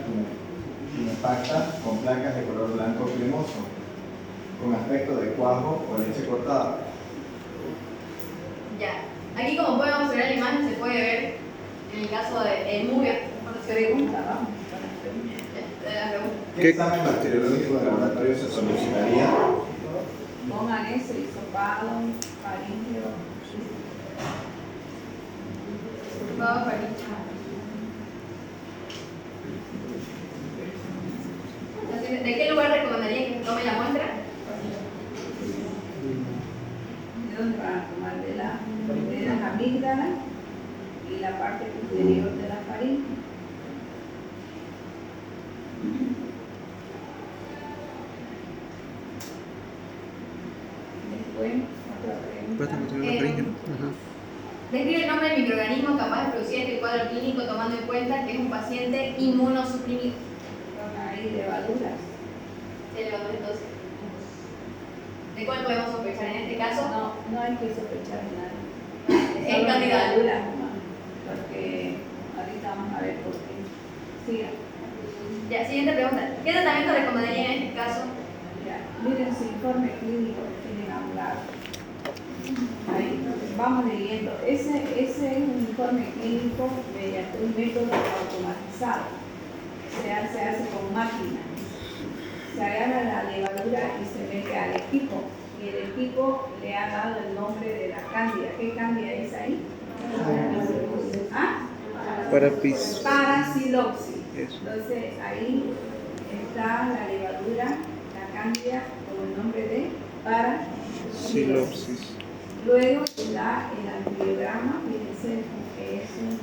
tumefactas con placas de color blanco cremoso, con aspecto de cuajo o leche cortada. Ya. Aquí, como podemos observar en la imagen, se puede ver en el caso de Mubia. Pregunta, vamos. ¿Qué examen bacteriológico de laboratorio se solicitaría? Pongan eso, hisopado, faríngeo. ¿De qué lugar recomendarían que se tome la muestra? ¿De dónde van a tomar? De las amígdalas y la parte posterior de la faringe. Después, otra pregunta. Describe el nombre del microorganismo capaz de producir este cuadro clínico tomando en cuenta que es un paciente inmunosuprimido. Son ahí levaduras. Entonces, ¿de cuál podemos sospechar en este caso? No hay que sospechar de nada. En Solo cantidad. levaduras nomás, porque ahorita vamos a ver por qué. Siga. Ya, siguiente pregunta. ¿Qué tratamiento recomendarían en este caso? Ya. Miren su informe clínico que tienen a un lado. Ahí, vamos leyendo. Ese es un informe clínico mediante un método automatizado. Se hace con máquina. Se agarra la levadura y se mete al equipo. Y el equipo le ha dado el nombre de la cándida. ¿Qué cándida es ahí? ¿Ah? Parasilopsis. Entonces ahí está la levadura, la cándida, con el nombre de Parasilopsis. Luego está el antibiograma, fíjense que es un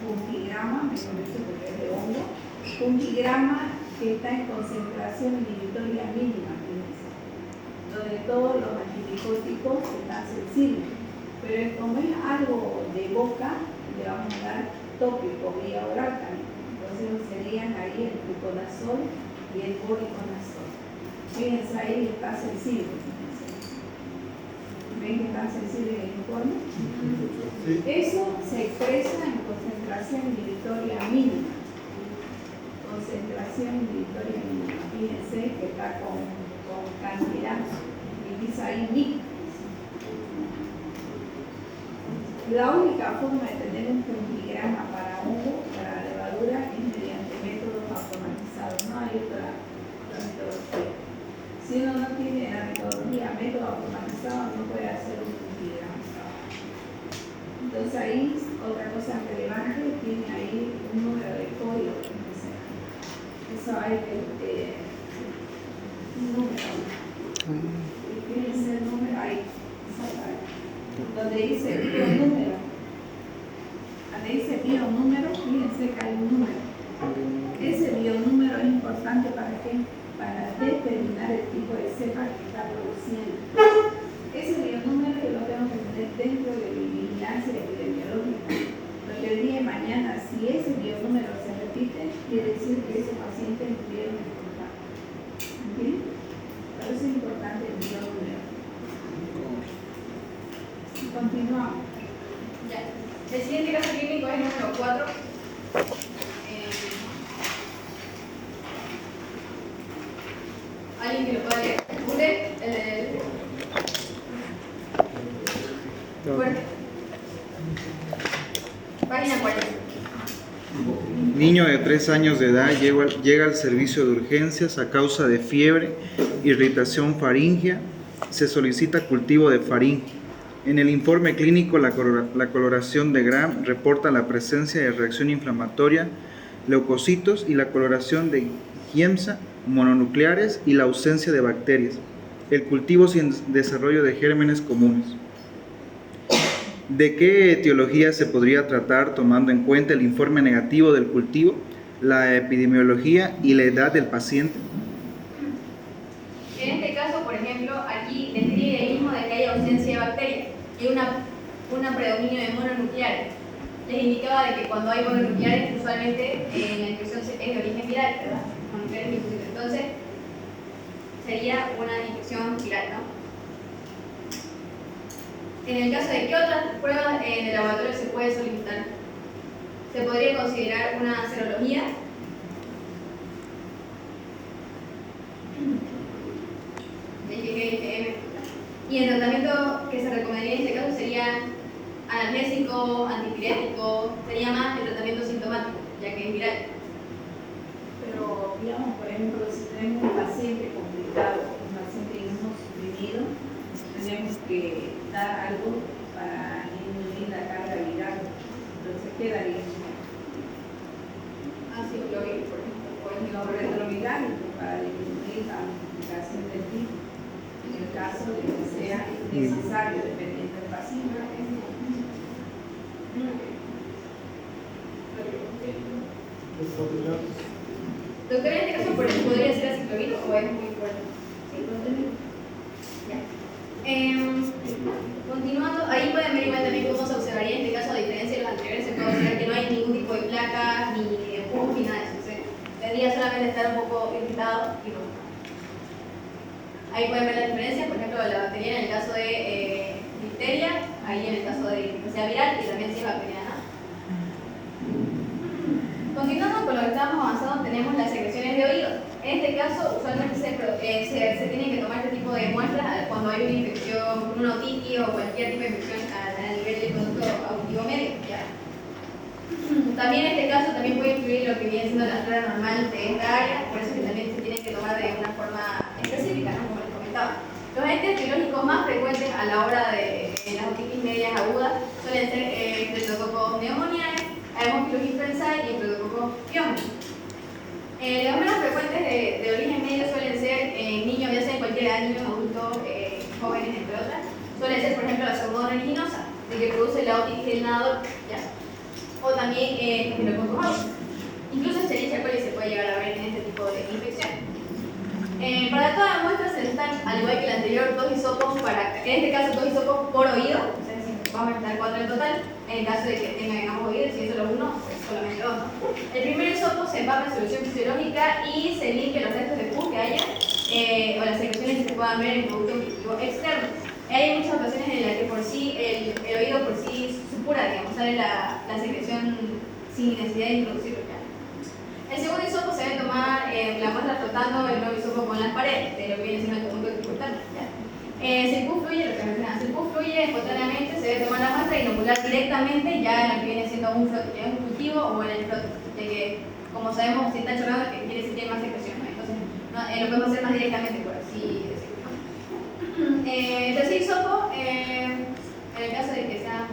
con esto porque es de hongo, fungigrama que está en concentración inhibitoria mínima, fíjense, donde todos los antibióticos están sensibles. Pero como es algo de boca, le vamos a dar tópico, vía oral también. Entonces serían ahí el fluconazol y el voriconazol. Fíjense ahí, está sensible. Fíjense. ¿Ven que está sensible el informe? Sí. Eso se expresa en concentración inhibitoria mínima. Concentración inhibitoria mínima. Fíjense que está con cantidad. Y dice ahí NIC. La única forma de tener un fungigrama para hongo, para levadura, es mediante métodos automatizados. No hay otra metodología. Si uno no tiene la metodología método automatizado, no puede hacer un fungigrama. Entonces ahí, otra cosa relevante, tiene ahí un número de código. Eso hay que un número. Y fíjense el número ahí. Donde dice bionúmero. Donde dice bionúmero, fíjense que hay un número. Ese bionúmero es importante para qué? Para determinar el tipo de cepa que está produciendo. Ese bionúmero yo lo tengo que tener dentro de mi vigilancia epidemiológica. Porque el día de mañana, si ese bionúmero se repite, quiere decir que ese paciente tuvieron el contacto. ¿Entiendes? Por eso es importante el bionúmero. Continuamos. Ya. El siguiente caso clínico es el número 4. ¿Alguien que lo pueda leer? ¿Usted? Fuerte. Página 40. Niño de 3 años de edad llega al servicio de urgencias a causa de fiebre, irritación faríngea. Se solicita cultivo de faringe. En el informe clínico, la coloración de Gram reporta la presencia de reacción inflamatoria, leucocitos y la coloración de Giemsa mononucleares y la ausencia de bacterias. El cultivo sin desarrollo de gérmenes comunes. ¿De qué etiología se podría tratar tomando en cuenta el informe negativo del cultivo, la epidemiología y la edad del paciente? En este caso, por ejemplo, aquí describe el mismo de que hay ausencia de bacterias y un predominio de mononucleares. Les indicaba de que cuando hay mononucleares, usualmente la infección es de origen viral, ¿verdad? Mononucleares linfocitos. Entonces, sería una infección viral, ¿no? En el caso de que otras pruebas en el laboratorio se puede solicitar, se podría considerar una serología. Y el tratamiento que se recomendaría en este caso sería analgésico, antipirético, sería más el tratamiento sintomático, ya que es viral. Pero, digamos, por ejemplo, si tenemos un paciente complicado, un paciente inmunosuprimido, tenemos que dar algo para disminuir la carga viral. Entonces, ¿qué daríamos? Ácido clorhídrico, por ejemplo, o el Retroviral para disminuir la multiplicación del virus. En el caso de que sea necesario, dependiendo del paciente. Doctora, en este caso, por ejemplo, ¿podría ser aciclovir o es muy fuerte? Sí, ya. Continuando, ahí pueden ver igual también cómo se observaría en este caso, a diferencia de los anteriores, se puede observar que no hay ningún tipo de placa, ni de pus, ni nada de eso. O sea, tendría solamente estar un poco irritado y rojo. Ahí pueden ver la diferencia, por ejemplo, de la bacteria en el caso de difteria, ahí en el caso de que sea viral y también si es bacteriana. Continuando con lo que estábamos avanzando, tenemos las secreciones de oído. En este caso, usualmente se tienen que tomar este tipo de muestras cuando hay una infección, una otitis o cualquier tipo de infección a nivel del conducto auditivo medio. ¿Ya? También en este caso también puede influir lo que viene siendo la flora normal de esta área, por eso que también se tienen que tomar de una forma específica, ¿no? Como les comentaba. Los agentes biológicos más frecuentes a la hora de las otitis medias agudas suelen ser Streptococcus pneumoniae, Haemophilus influenzae y Streptococcus pyogenes. Los menos frecuentes de origen medio suelen ser niños, ya sea en cualquier edad, niños, adultos, jóvenes, entre otras. Suelen ser, por ejemplo, la pseudomonas aeruginosa, de que produce la otitis del nadador. ¿Ya? o también Staphylococcus aureus. Incluso Escherichia coli se puede llegar a ver en este tipo de infección. Para todas las muestras se necesitan, al igual que el anterior, 2 hisopos en este caso 2 hisopos por oído, o sea, vamos a necesitar 4 en total, en el caso de que tenga, digamos, oído, si es solo uno, pues solamente 2, ¿no? El primer hisopo se empapa en solución fisiológica y se limpia los restos de pus que haya, o las secreciones que se puedan ver en producto auditivo externo. Hay muchas ocasiones en las que por sí, el oído por sí supura, digamos, sale la secreción sin necesidad de introducirlo. El segundo hisopo se debe tomar la muestra frotando el nuevo hisopo con las paredes, de lo que viene siendo el conjunto dificultante. Si el pus fluye, lo que mencionaba, si el pus fluye espontáneamente, se debe tomar la muestra y inocular directamente ya en lo que viene siendo un frote, ya en un cultivo o en el frote, de que, como sabemos, si está chorrado, que quiere decir que hay más secreción, ¿no? Entonces, lo podemos hacer más directamente, por así decirlo. El tercer hisopo, en el caso de que sea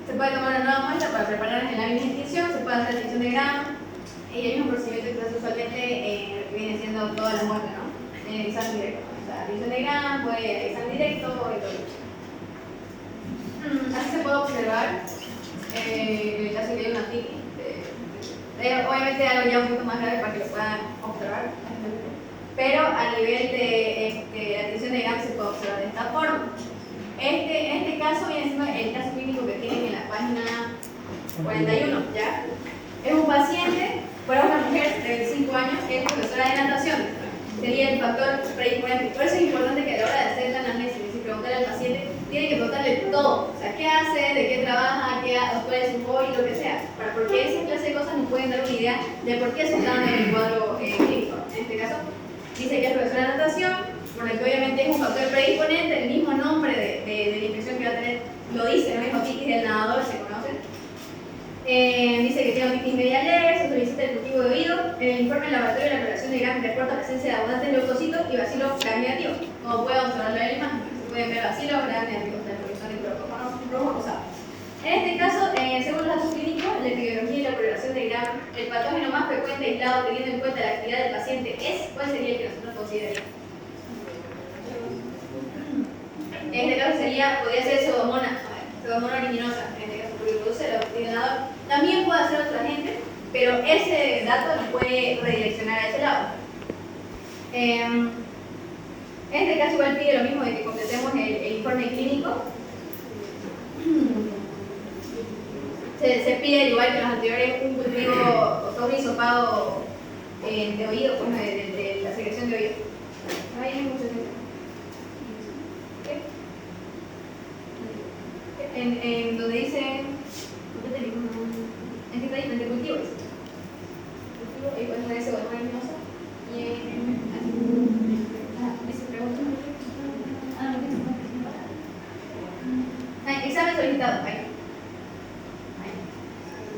se puede tomar una nueva muestra para preparar en la misma extinción, se puede hacer extinción de Gram y el mismo procedimiento que se hace usualmente lo que viene siendo todas las muestras, ¿no? En el examen directo. O sea, extinción de Gram, puede examen directo y todo eso. Así se puede observar en el caso de que haya una TIC. Obviamente algo ya un poquito más grave para que lo puedan observar. Pero a nivel de la extinción de Gram se puede observar de esta forma. En este caso viene siendo el caso clínico que tienen en la página 41, ¿ya? Es un paciente, bueno, una mujer de 25 años que es profesora de natación. Sería el factor predisponente. Por eso es importante que a la hora de hacer la anamnesis y preguntarle al paciente, tiene que preguntarle todo. O sea, qué hace, de qué trabaja, cuál es su hobby, lo que sea. Porque esa clase de cosas nos pueden dar una idea de por qué se está dando el cuadro clínico. En este caso, dice que es profesora de natación, por lo que obviamente es un factor predisponente, el mismo nombre de la infección que va a tener lo dice, lo mismo otitis del nadador, se conoce. Dice que tiene otitis media leve, se solicita el cultivo de oído. En el informe laboratorio de la coloración de Gram reporta presencia de abundantes leucocitos y bacilos Gram negativo. Como pueden observarlo en la imagen, se pueden ver bacilos Gram negativos, porque son de rojo rosado. En este caso, según los datos clínicos, la epidemiología y la coloración de Gram, el patógeno más frecuente aislado teniendo en cuenta la actividad del paciente ¿cuál sería el que nosotros consideraríamos? En este caso podría ser pseudomonas originosa, en este caso, porque produce el oxigenador. También puede hacer otro agente, pero ese dato nos puede redireccionar a ese lado. En este caso igual pide lo mismo de que completemos el informe clínico. Se pide, igual que los anteriores, un cultivo o un hisopado de oído, pues, de la secreción de oído. Ahí hay mucho tiempo. En donde dice, en qué está diferente cultivo, ahí puedes poner ese botón luminoso y dice pregunta. Examen solicitado, ahí.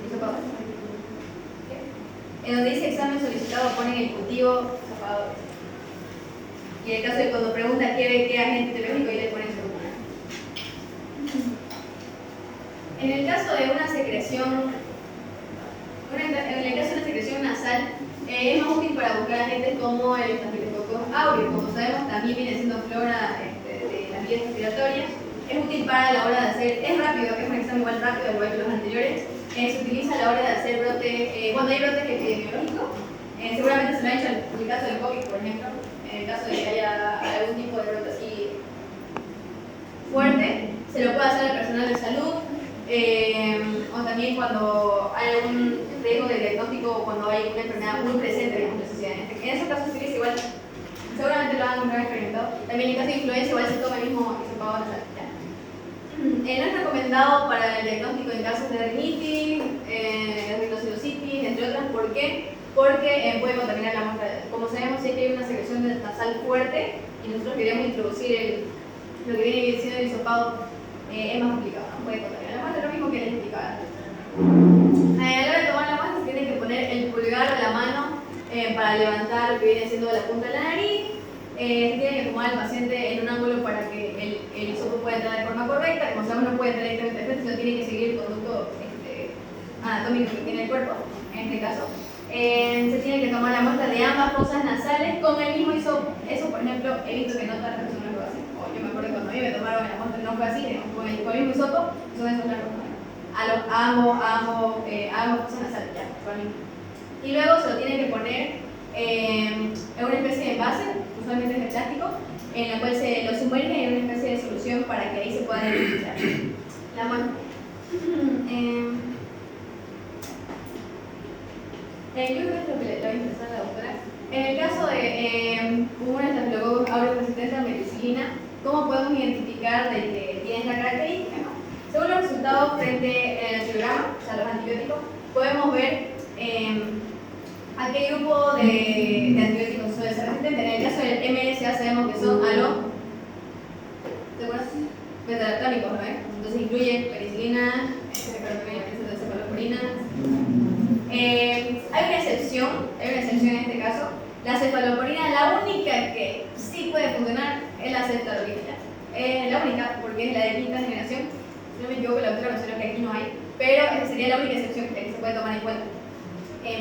Eso para en donde dice examen solicitado ponen el cultivo zapado. Y en el caso de cuando pregunta qué agente biológico, ahí le ponen su. En el caso de una secreción, nasal, es más útil para buscar agentes como el Staphylococcus aureus. Como sabemos, también viene siendo flora de las vías respiratorias. Es útil para la hora de hacer, es rápido, es un examen igual rápido, igual que los anteriores. Se utiliza a la hora de hacer brote, cuando hay brotes epidemiológicos. Seguramente se lo ha hecho en el caso del COVID, por ejemplo, en el caso de que haya algún tipo de brote así fuerte, se lo puede hacer al personal de salud. O también cuando hay algún riesgo de diagnóstico o cuando hay una enfermedad muy presente en la sociedad. En esos casos sí, igual, seguramente lo han experimentado. También en caso de influenza igual se toma el mismo hisopado nasal. No es recomendado para el diagnóstico en casos de rinitis, rhinosinusitis, entre otras. ¿Por qué? Porque puede contaminar la muestra. Como sabemos, si hay una secreción nasal fuerte y nosotros queremos introducir lo que viene siendo el hisopado, es más complicado, ¿no? Puede contaminar la muestra, lo mismo que les explicaba. A la hora de tomar la muestra se tiene que poner el pulgar o la mano para levantar lo que viene siendo la punta de la nariz. Se tiene que tomar al paciente en un ángulo para que el hisopo pueda entrar de forma correcta. Como sabemos, no puede entrar directamente al frente, sino tiene que seguir el conducto anatómico que tiene el cuerpo, en este caso. Se tiene que tomar la muestra de ambas fosas nasales con el mismo hisopo. Eso, por ejemplo, he visto que no todas las personas lo hacen. Yo me acuerdo cuando a mí me tomaron la muestra, no fue así, con el mismo hisopo, son esos largos. ambos cosas nasales, ya, y luego se lo tienen que poner en una especie de envase, usualmente es de plástico, en la cual se lo sumerge en una especie de solución para que ahí se pueda identificar la muestra. Yo creo que es lo que le va a interesar a la doctora. En el caso de un estafilococcus aureus resistente a meticilina, ¿cómo podemos identificar de que tiene esta característica? Según los resultados frente al antibiograma, o sea, los antibióticos, podemos ver a qué grupo de antibióticos suele ser resistente. En el caso del MRSA sabemos que son a los beta-lactámicos, ¿no? Entonces incluye penicilina, cefalosporina. Hay una excepción en este caso. La cefalosporina, la única que sí puede funcionar es la cefalosporina. Es la única porque es la de quinta generación. Si no me equivoco, la doctora mencionó que aquí no hay, pero esa sería la única excepción que se puede tomar en cuenta.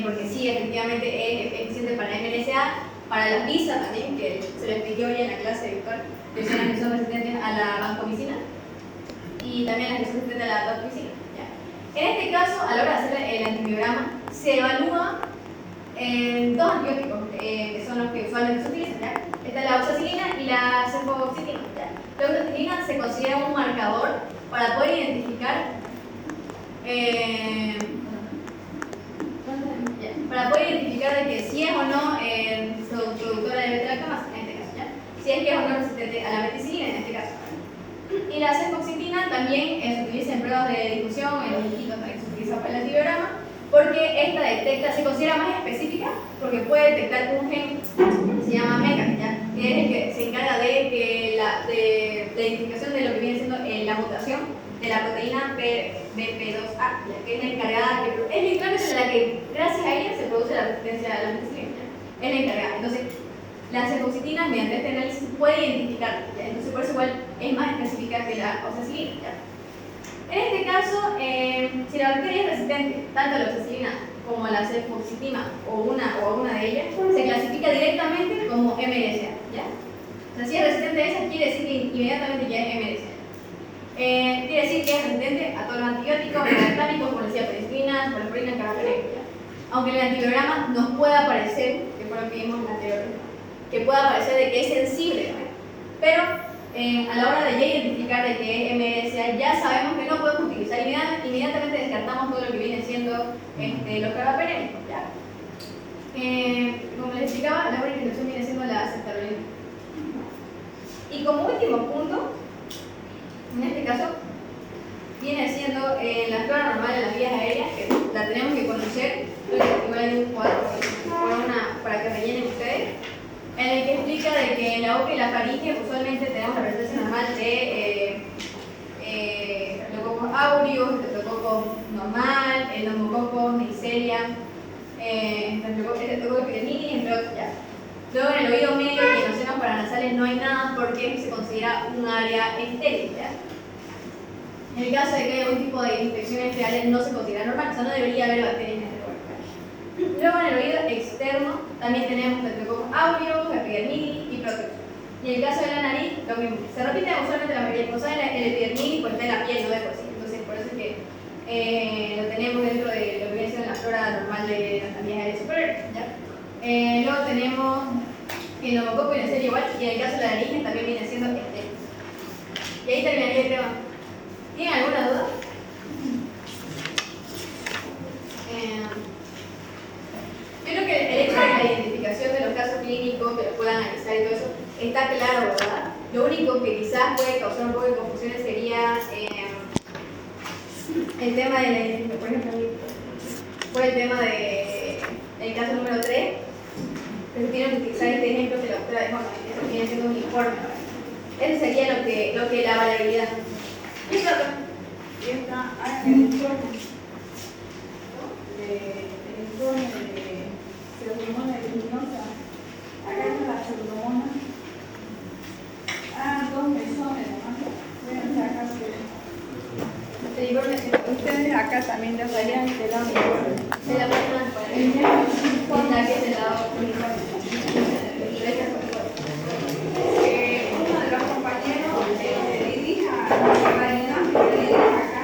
Porque sí, efectivamente es eficiente para la MRSA, para las PISA también, que se lo expliqué hoy en la clase de Víctor, que son las que son resistentes a la vancomicina y también las que son resistentes a la doxicina. En este caso, a la hora de hacer el antibiograma, se evalúa dos antibióticos que son los que usualmente se utilizan. ¿Ya? Está la oxacilina y la cefoxitina. La oxacilina se considera un marcador para poder identificar de que si es o no productora de beta-lactamasa, en este caso, ¿ya? Si es que es o no resistente a la meticilina, en este caso. Y la cefoxitina también se utiliza en pruebas de difusión, en los liquidos también se utiliza para el antibiograma, porque esta detecta, se considera más específica, porque puede detectar un gen que se llama MECA, ¿ya? Que es el que se encarga de la identificación de lo que viene siendo la mutación de la proteína BP2A, que es la encargada, es literalmente la que, gracias a ella, se produce la resistencia a la meticilina, es la encargada. Entonces, la cefoxitina, mediante este análisis, puede identificar, ¿ya? Entonces por eso igual es más específica que la oxacilina, ¿ya? En este caso, si la bacteria es resistente tanto a la oxacilina como a la cefoxitina o a una de ellas, se clasifica directamente como MRSA, ¿ya? O sea, si es resistente a esa, quiere decir que inmediatamente ya es MRSA. Quiere decir que es resistente a todos los antibióticos, beta-lactámicos, como decía, penicilina, cefalosporina, carbapenem, aunque en el antibiograma nos pueda parecer, que fue lo que vimos en la anterior, que pueda parecer de que es sensible, ¿no? Pero a la hora de ya identificar de que es MRSA, ya sabemos que no podemos utilizar, inmediatamente descartamos todo lo que viene siendo los carbapenémicos, ¿ya? Como les explicaba, la única excepción viene siendo la ceftarolina. Y como último punto, en este caso, viene siendo la flora normal de las vías aéreas, que la tenemos que conocer, igual hay un cuadro para que rellenen ustedes, en el que explica de que en la boca y la faringe usualmente tenemos la presencia normal de Staphylococcus aureus, Staphylococcus normal, el Pneumococcus, Neisseria, Staphylococcus epidermidis, entre otros, ya. Luego en el oído medio y en los senos paranasales no hay nada porque se considera un área estéril, ¿ya? En el caso de que haya algún tipo de infecciones reales no se considera normal, o sea, no debería haber bacterias en este lugar. Luego en el oído externo también tenemos Staphylococcus aureus, epidermidis y protozoos. Y en el caso de la nariz, lo mismo. Se repite usualmente la mayoría de cosas, el epidermidis pues está en la piel, no de por sí. Entonces por eso es que lo tenemos dentro de lo que viene siendo la flora normal de las vías aéreas superiores, ¿ya? Luego tenemos el Pneumococcus y Neisseria igual, y en el caso de la nariz también viene siendo estéril. Y ahí terminaría el tema. ¿Tienen alguna duda? Yo creo que el hecho de la identificación de los casos clínicos, que los puedan analizar y todo eso, está claro, ¿verdad? Lo único que quizás puede causar un poco de confusiones sería el tema de la identificación, por ejemplo, fue el tema de el caso número 3, que se tiene que utilizar este ejemplo que la doctora dejó, eso viene siendo un informe, ¿verdad? Eso sería lo que la variabilidad. ¿Y eso acá? Y está el informe de pseudomonas leguminosas. Acá está la pseudomonas. Dos mesones nomás. Voy a acá. El informe Ustedes acá también deberían de la uniforme. de la persona con la que se da un informe. Uno de los compañeros le dirige a Marina, le dirige acá.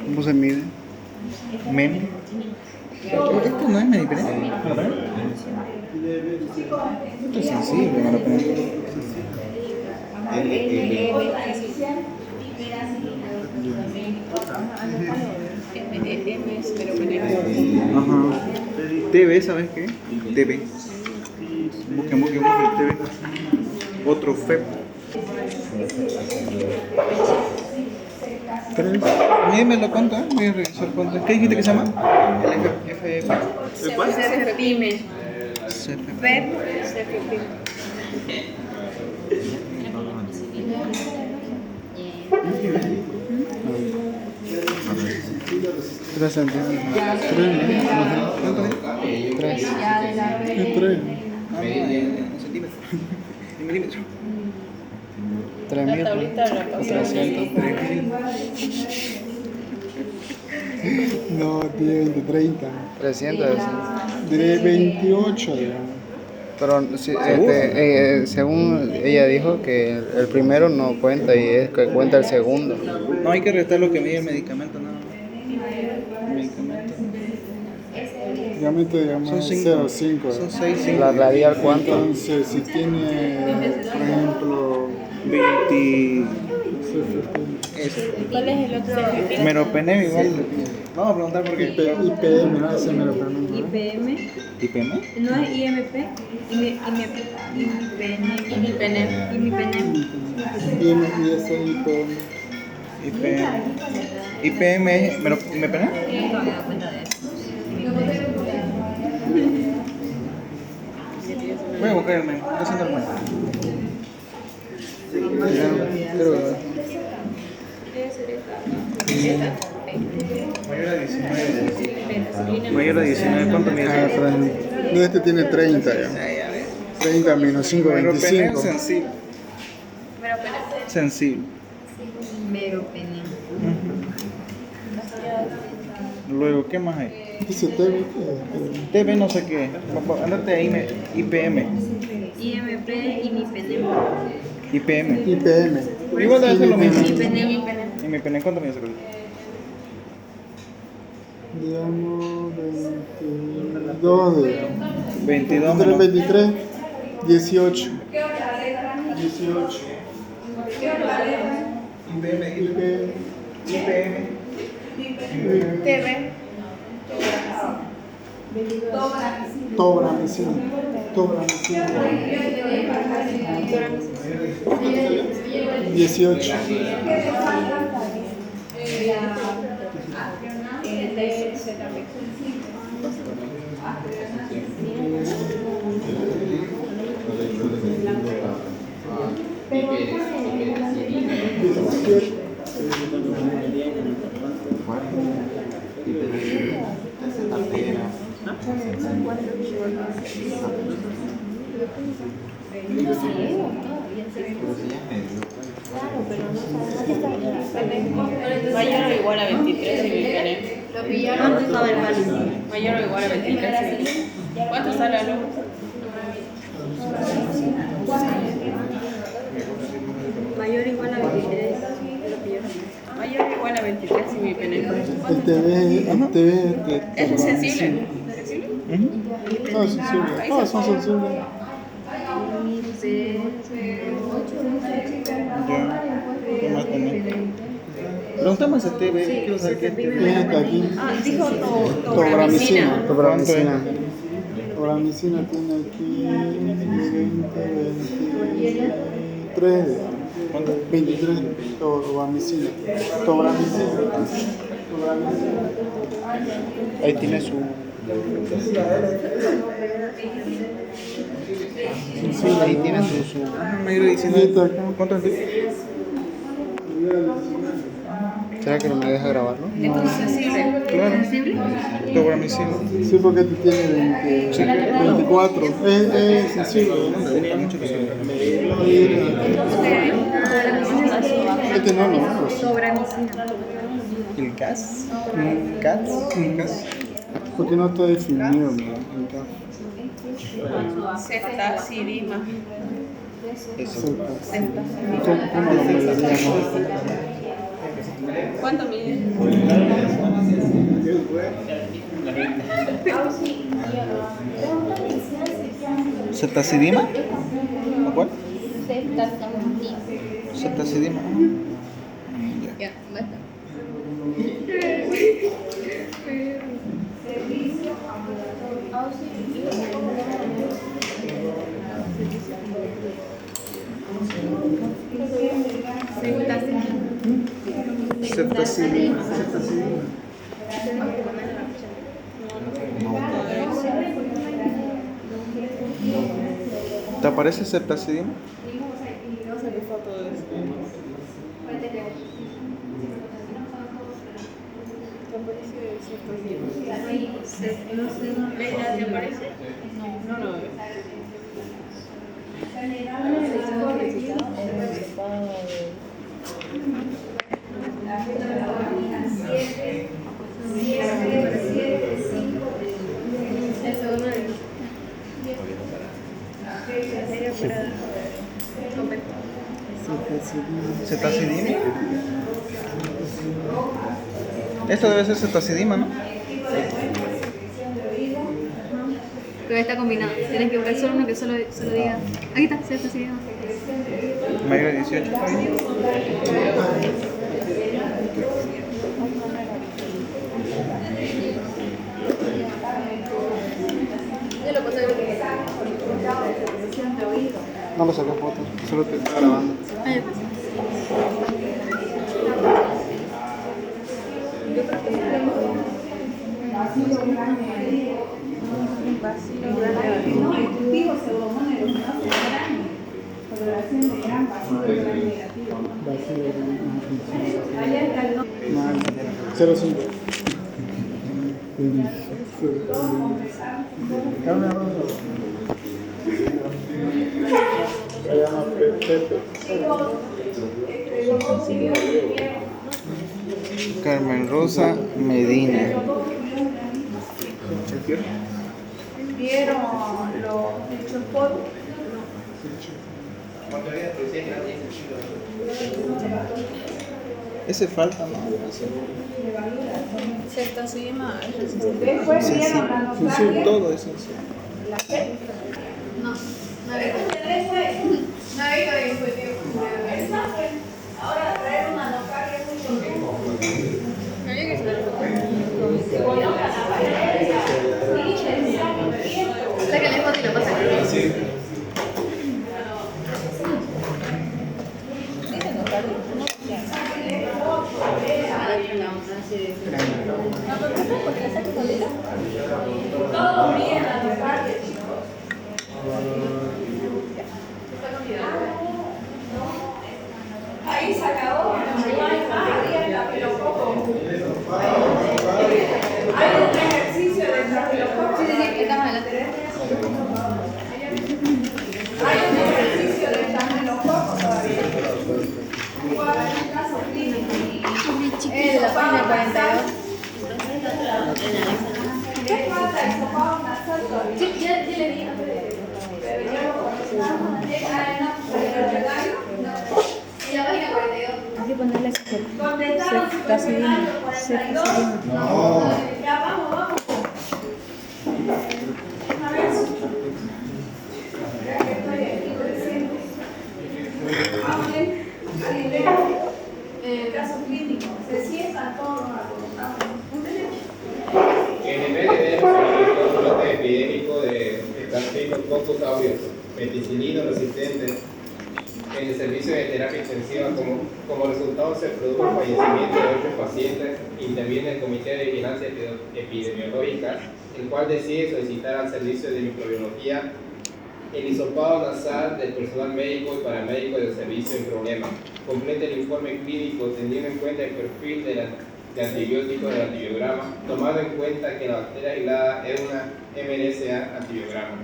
¿Cómo se mide? Men. Esto no es medipené. Esto es sensible, me lo ponen. Ajá. TV, ¿sabes qué? TV. Busquen TV. Otro FEP. Mídemelo cuánto, voy a revisar cuánto. ¿Qué dijiste que se llama? El FF. ¿El cuál? CFPYME. FEP. 3 centímetros. 3. ¿Cuánto es? 3. Ya, 3. Centímetros. En milímetros. 3.000. tablita de la cosa. 300. No, tiene 20, 30. 300 de 28, digamos. Pero sí, según ella dijo que el primero no cuenta y es que cuenta el segundo. No hay que restar lo que mide el medicamento, nada más. El medicamento. Diámetro, digamos, Son 0,5. 5. Son 6, 5. La radial, ¿cuánto? Entonces, si tiene, por ejemplo, 20. ese, ¿Cuál es el otro? Meropenem igual. Vamos a preguntar por qué. IPM, ¿no? Ese me lo pregunto. IPM. ¿IPM? No es IMP. IMIPENEM. Y ese IPM. IPM es. ¿Meropenem? Voy a buscar el menú. Estoy haciendo el menú. Creo que Mayor a 19. Mayor a 19. ¿Cuánto mide? no, este tiene 30 ya. 30 menos 5, Meropenem 25. sensible. Sensible. Meropenem. Luego, ¿qué más hay? Dice TV. TV no sé qué. Andate ahí, IPM. IMP, IMIPENEM. IPM. IPM. Igual debe ser lo mismo. IMIPENEM. IPM, ¿cuánto mide ese color? Digamos, 22, digamos. 22 Entre menos 23, 18. 18. IPM. TV. Tobramicina. 18. Mayor o igual a 23 IMIPENEM. Lo pillaron. Mayor o igual a 23 IMIPENEM. ¿Cuánto sale la luz? Mayor o igual a 23. Mayor o igual a 23 IMIPENEM. El TV, ¿Es sensible? no, es sensible. Todos son sensibles. ¿Qué más tenés? Preguntamos a TV, quiero saber qué es TV. Este aquí. Ah, dijo Tobramicina. Tobramicina. Tobramicina tiene aquí 23, digamos. ¿Cuánto? 23. Tobramicina. Ahí tiene su. Ahí tiene su. Mayor de 19. ¿Cuánto es? ¿Será que no me deja grabarlo? Entonces sensible. Claro. ¿Sensible? Tobramicina. Sí, porque este tiene 24. Es sensible. Tenía mucho que saber. Este no, no. ¿El gas? ¿Gas? Porque no está definido, mira. Ceftazidima. ¿Cómo lo mediríamos? ¿Cuánto mide? ¿Cetacidima? ¿O cuál? Cetacidima. Ya. Ya, basta. Cetacidima. ¿Te aparece cetacidima? No sé qué foto es. ¿Te aparece cetacidima? ¿Leila te aparece? No, no. ¿Cetacidima? Esto debe ser cetacidima, ¿no? Pero está combinado. Tienes que buscar solo uno que solo diga. Aquí está, cierto, sí. Mayor de 18. Yo lo pasé No lo saqué foto, solo te está grabando. Ah, yo pasé. Mal. 05. Se llama Pepe. Carmen Rosa Medina. ¿Vieron los hechos por? Ese falta, ¿no? Cetacidima. Después vieron la notaria. Todo eso. La fe. No, no he visto. No he visto dispositivo. Ahora traer una notaria es mucho tiempo. Sácale foto y lo pasa aquí. Todo bien, la notaria, chicos. Ahí se acabó, no hay más abierta, pero poco. Hay un ejercicio de estafilococo. Sí, estamos adelante. Hay un ejercicio de estafilococo todavía. La página 42. ¿Qué falta? El sopado nasal todavía. Sí, ya le di. Pero ya no. En la página 42. Hay que ponerle Contestaron cetacidima. Ya vamos, vamos. A ver. Ya que estoy aquí presente. Vamos a ver. Alguien lee. Caso clínico. Se sientan todos a contar. En el MDD un brote epidémico de Staphylococcus aureus, penicilino resistente en el servicio de terapia intensiva. Como resultado se produjo el fallecimiento de 8 pacientes. Interviene el Comité de Vigilancia Epidemiológica, el cual decide solicitar al servicio de microbiología el hisopado nasal del personal médico y paramédico del servicio en problema. Complete el informe clínico teniendo en cuenta el perfil de antibiótico del antibiograma, tomando en cuenta que la bacteria aislada es una MRSA antibiograma.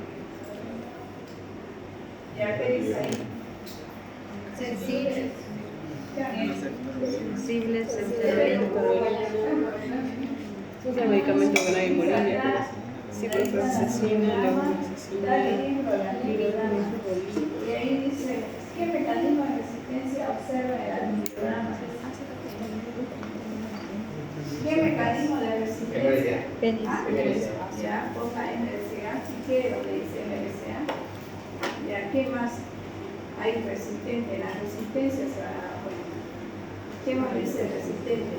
Ya te dice ahí. Sensible. Sensibles, es el medicamento que no hay inmunidad. Ciprofloxacina, levofloxacina. Y ahí dice, ¿qué mecanismo de resistencia observa el antibiograma? Ya, ponga MRCA, si quiere lo que dice MRCA. Ya, ¿qué más hay resistente? La resistencia se va a dar cuenta. ¿Qué más dice resistente?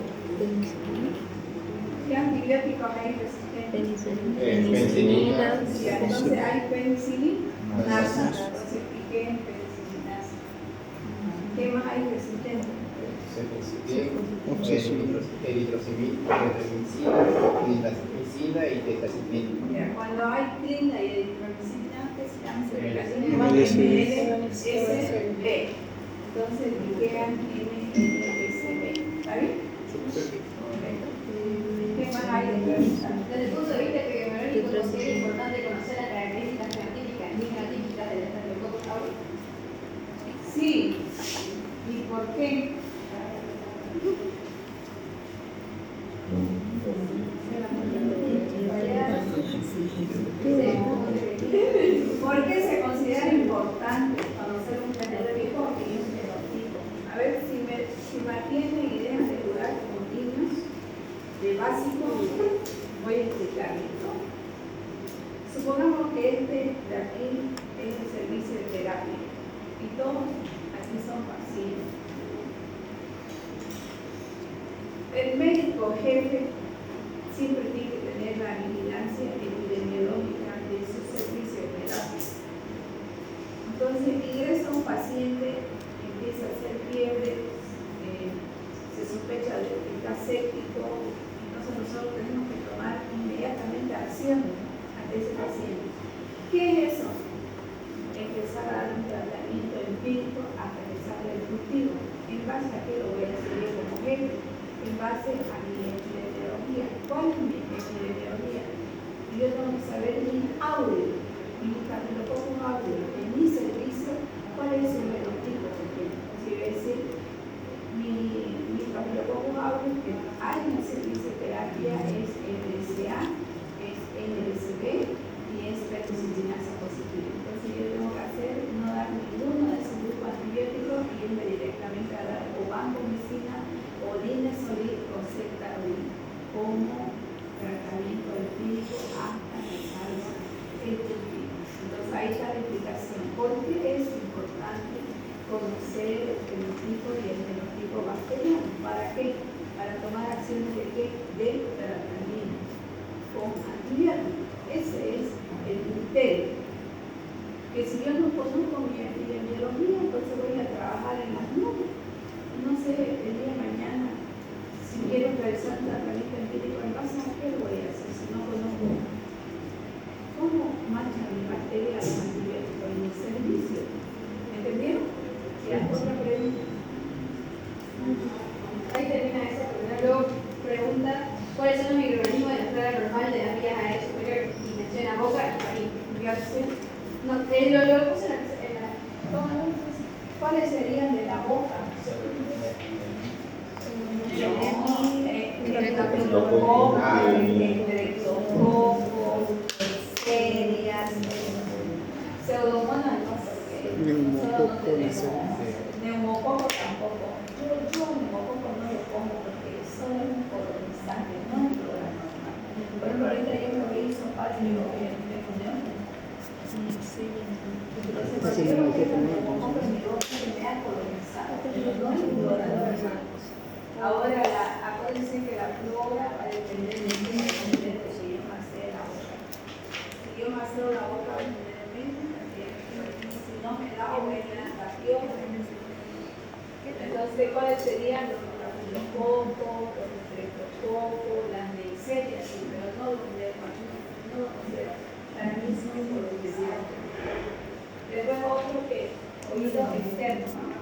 ¿Qué antibióticos hay resistentes? Penicilina. Ya, entonces hay penicilina, entonces piqué en penicilinasa. ¿Qué más hay resistente? Eritromicina y tetracyclina. Ya, cuando hay trina y eritromicina, que se llama sertralina, MSB. Entonces liquean MSB. ¿Está bien? Correcto. ¿Qué más hay de preguntas? Desde el punto de vista epidemiológico, considero importante conocer las características fenotípicas y genotípicas del Staphylococcus aureus. Sí. ¿Y por qué? ¿Por qué se considera importante conocer un fenotipo y un genotipo? A ver si mantienen ideas de jugar con niños de básico, voy a explicarles, ¿no? Supongamos que este de aquí es el servicio de terapia y todos aquí son pacientes. El médico jefe siempre tiene que tener la vigilancia epidemiológica de su servicio de terapia. Entonces ingresa un paciente, empieza a hacer fiebre, se sospecha de que está séptico, entonces nosotros tenemos que tomar inmediatamente acción ante ese paciente. ¿Qué es eso? Empezar a dar un tratamiento empírico hasta que salga el cultivo. ¿En base a qué lo voy a hacer yo como jefe? En base a mi epidemiología. ¿Cuál es mi epidemiología? Yo tengo que saber mi audio, mi Staphylococcus aureus, en mi servicio, cuál es su fenotipo. Si voy a decir, mi Staphylococcus aureus que hay en el servicio de terapia es MRCA, es MSB y es verticillinasa positiva. Entonces yo tengo que hacer, no dar ninguno de esos grupos antibióticos y irme directamente a dar o vancomicina o dinesolid o ceftazidime como tratamiento empírico hasta que salga el cultivo. Entonces ahí está la explicación. ¿Por qué es importante conocer el fenotipo y el fenotipo bacteriano? ¿Para qué? Para tomar acciones de qué? De tratamiento con antibióticos. Ese es el criterio. Que si yo no conozco mi epidemiología, entonces voy a trabajar en las nubes. No sé, el día de mañana, si quiero realizar un tratamiento empírico en base a qué lo voy a hacer si no conozco cómo marcha mi bacteria los antibióticos en mi servicio. ¿Entendieron? Y la otra pregunta. Ahí termina esa pregunta. Luego pregunta, ¿cuáles son los microorganismos de la flora normal de las vías aéreas superiores? Y menciona boca y faringe. No, lo puse en la... ¿Cuáles serían de la boca? Streptococcus, bacterias, pseudomonas, no sé qué. Neumococo tampoco. Yo neumococo no lo pongo porque solo es un colonizante, no es flora normal. Por ejemplo, ahorita yo lo que hizo parte de lo que me pone. Entonces, si yo lo que neumococo en mi boca me ha colonizado, pero no es flora normal. Ahora, acuérdense que la flora va a depender del medio si yo maceo la boca. Si yo maceo la boca, va a depender del medio también. Si no me da buena la piel. Entonces, ¿cuáles serían los stafilococos, los estreptococos, las neiserias? Pero no lo considero. Para mí son colonizados. Después otro que oído externo.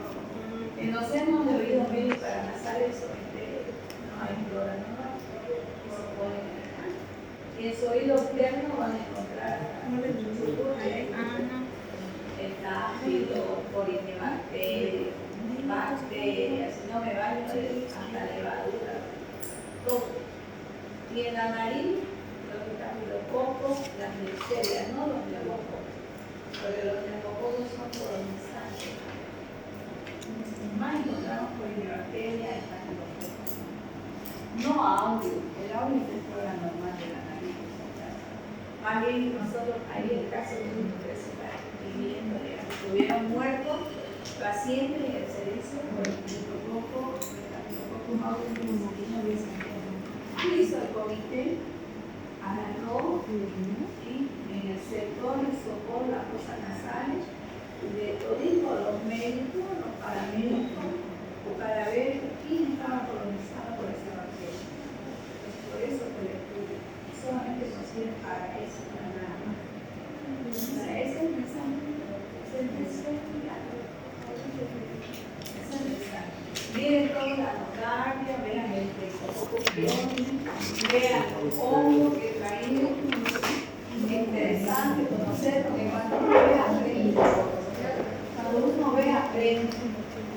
En los senos de oído medio y paranasales no hay flora normal, se pueden dejar. Y en su oído externo van a encontrar estáfilo, forinebacterias, bacterias, si no me baño hasta levadura, todo. Y en la nariz, los estafilococos, las neiserias, no los neumococos, porque los neumococos son colonizantes. Más encontramos forinebacterias, estafilococos. No audio, el audio es flora normal de la nariz. Más bien nosotros, ahí el caso de un ingreso viviendo, estuvieron muertos pacientes en el servicio por el metrococo ¿Qué hizo el comité? Agarró en el sector el socorro, las cosas nasales, de toditos los médicos, los paramédicos, para ver quién estaba colonizado por esa bacteria. Por eso fue el estudio. Solamente nos sirve para eso, para nada más. Ese es el mensaje. Ese es el mensaje. Miren toda la notaria, vean el precocupión, vean los hongos que traían. Es interesante conocer porque cuando uno ve aprende. Cuando uno ve aprende.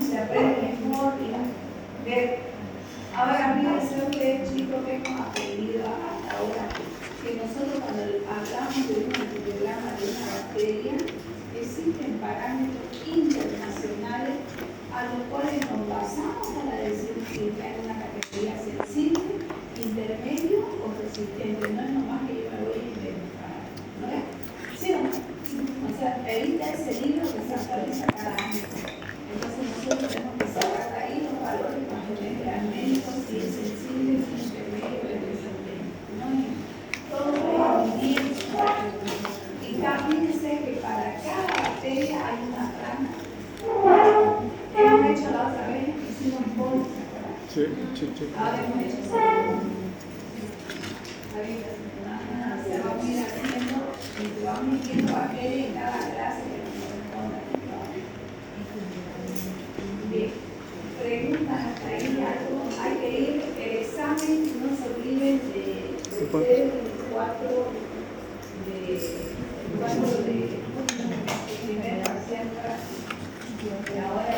Se aprende mejor y ver. Ahora fíjense ustedes, chicos, que hemos aprendido hasta ahora que nosotros cuando hablamos de un antibiograma de una bacteria, existen parámetros internacionales a los cuales nos basamos para decir si hay una categoría sensible, intermedio o resistente. No es nomás que yo me voy a inventar, ¿no es? ¿Sí o no? O sea, evita ese libro que se actualiza cada año. Entonces nosotros tenemos que sacar ahí los valores para ponerle al médico si es sensible, si es intermedio o es resistente. ¿No? Todo es bien. Y también sé que para cada bacteria hay una franja. Hemos hecho la otra vez, hicimos un bol. Sí. Ahora hemos hecho eso. Se va a ir haciendo y vamos metiendo bacterias en cada clase que nos corresponda. Bien, preguntas hasta ahí algo. Hay que ir, el examen, no se olviden de 4 de primer parcial, y ahora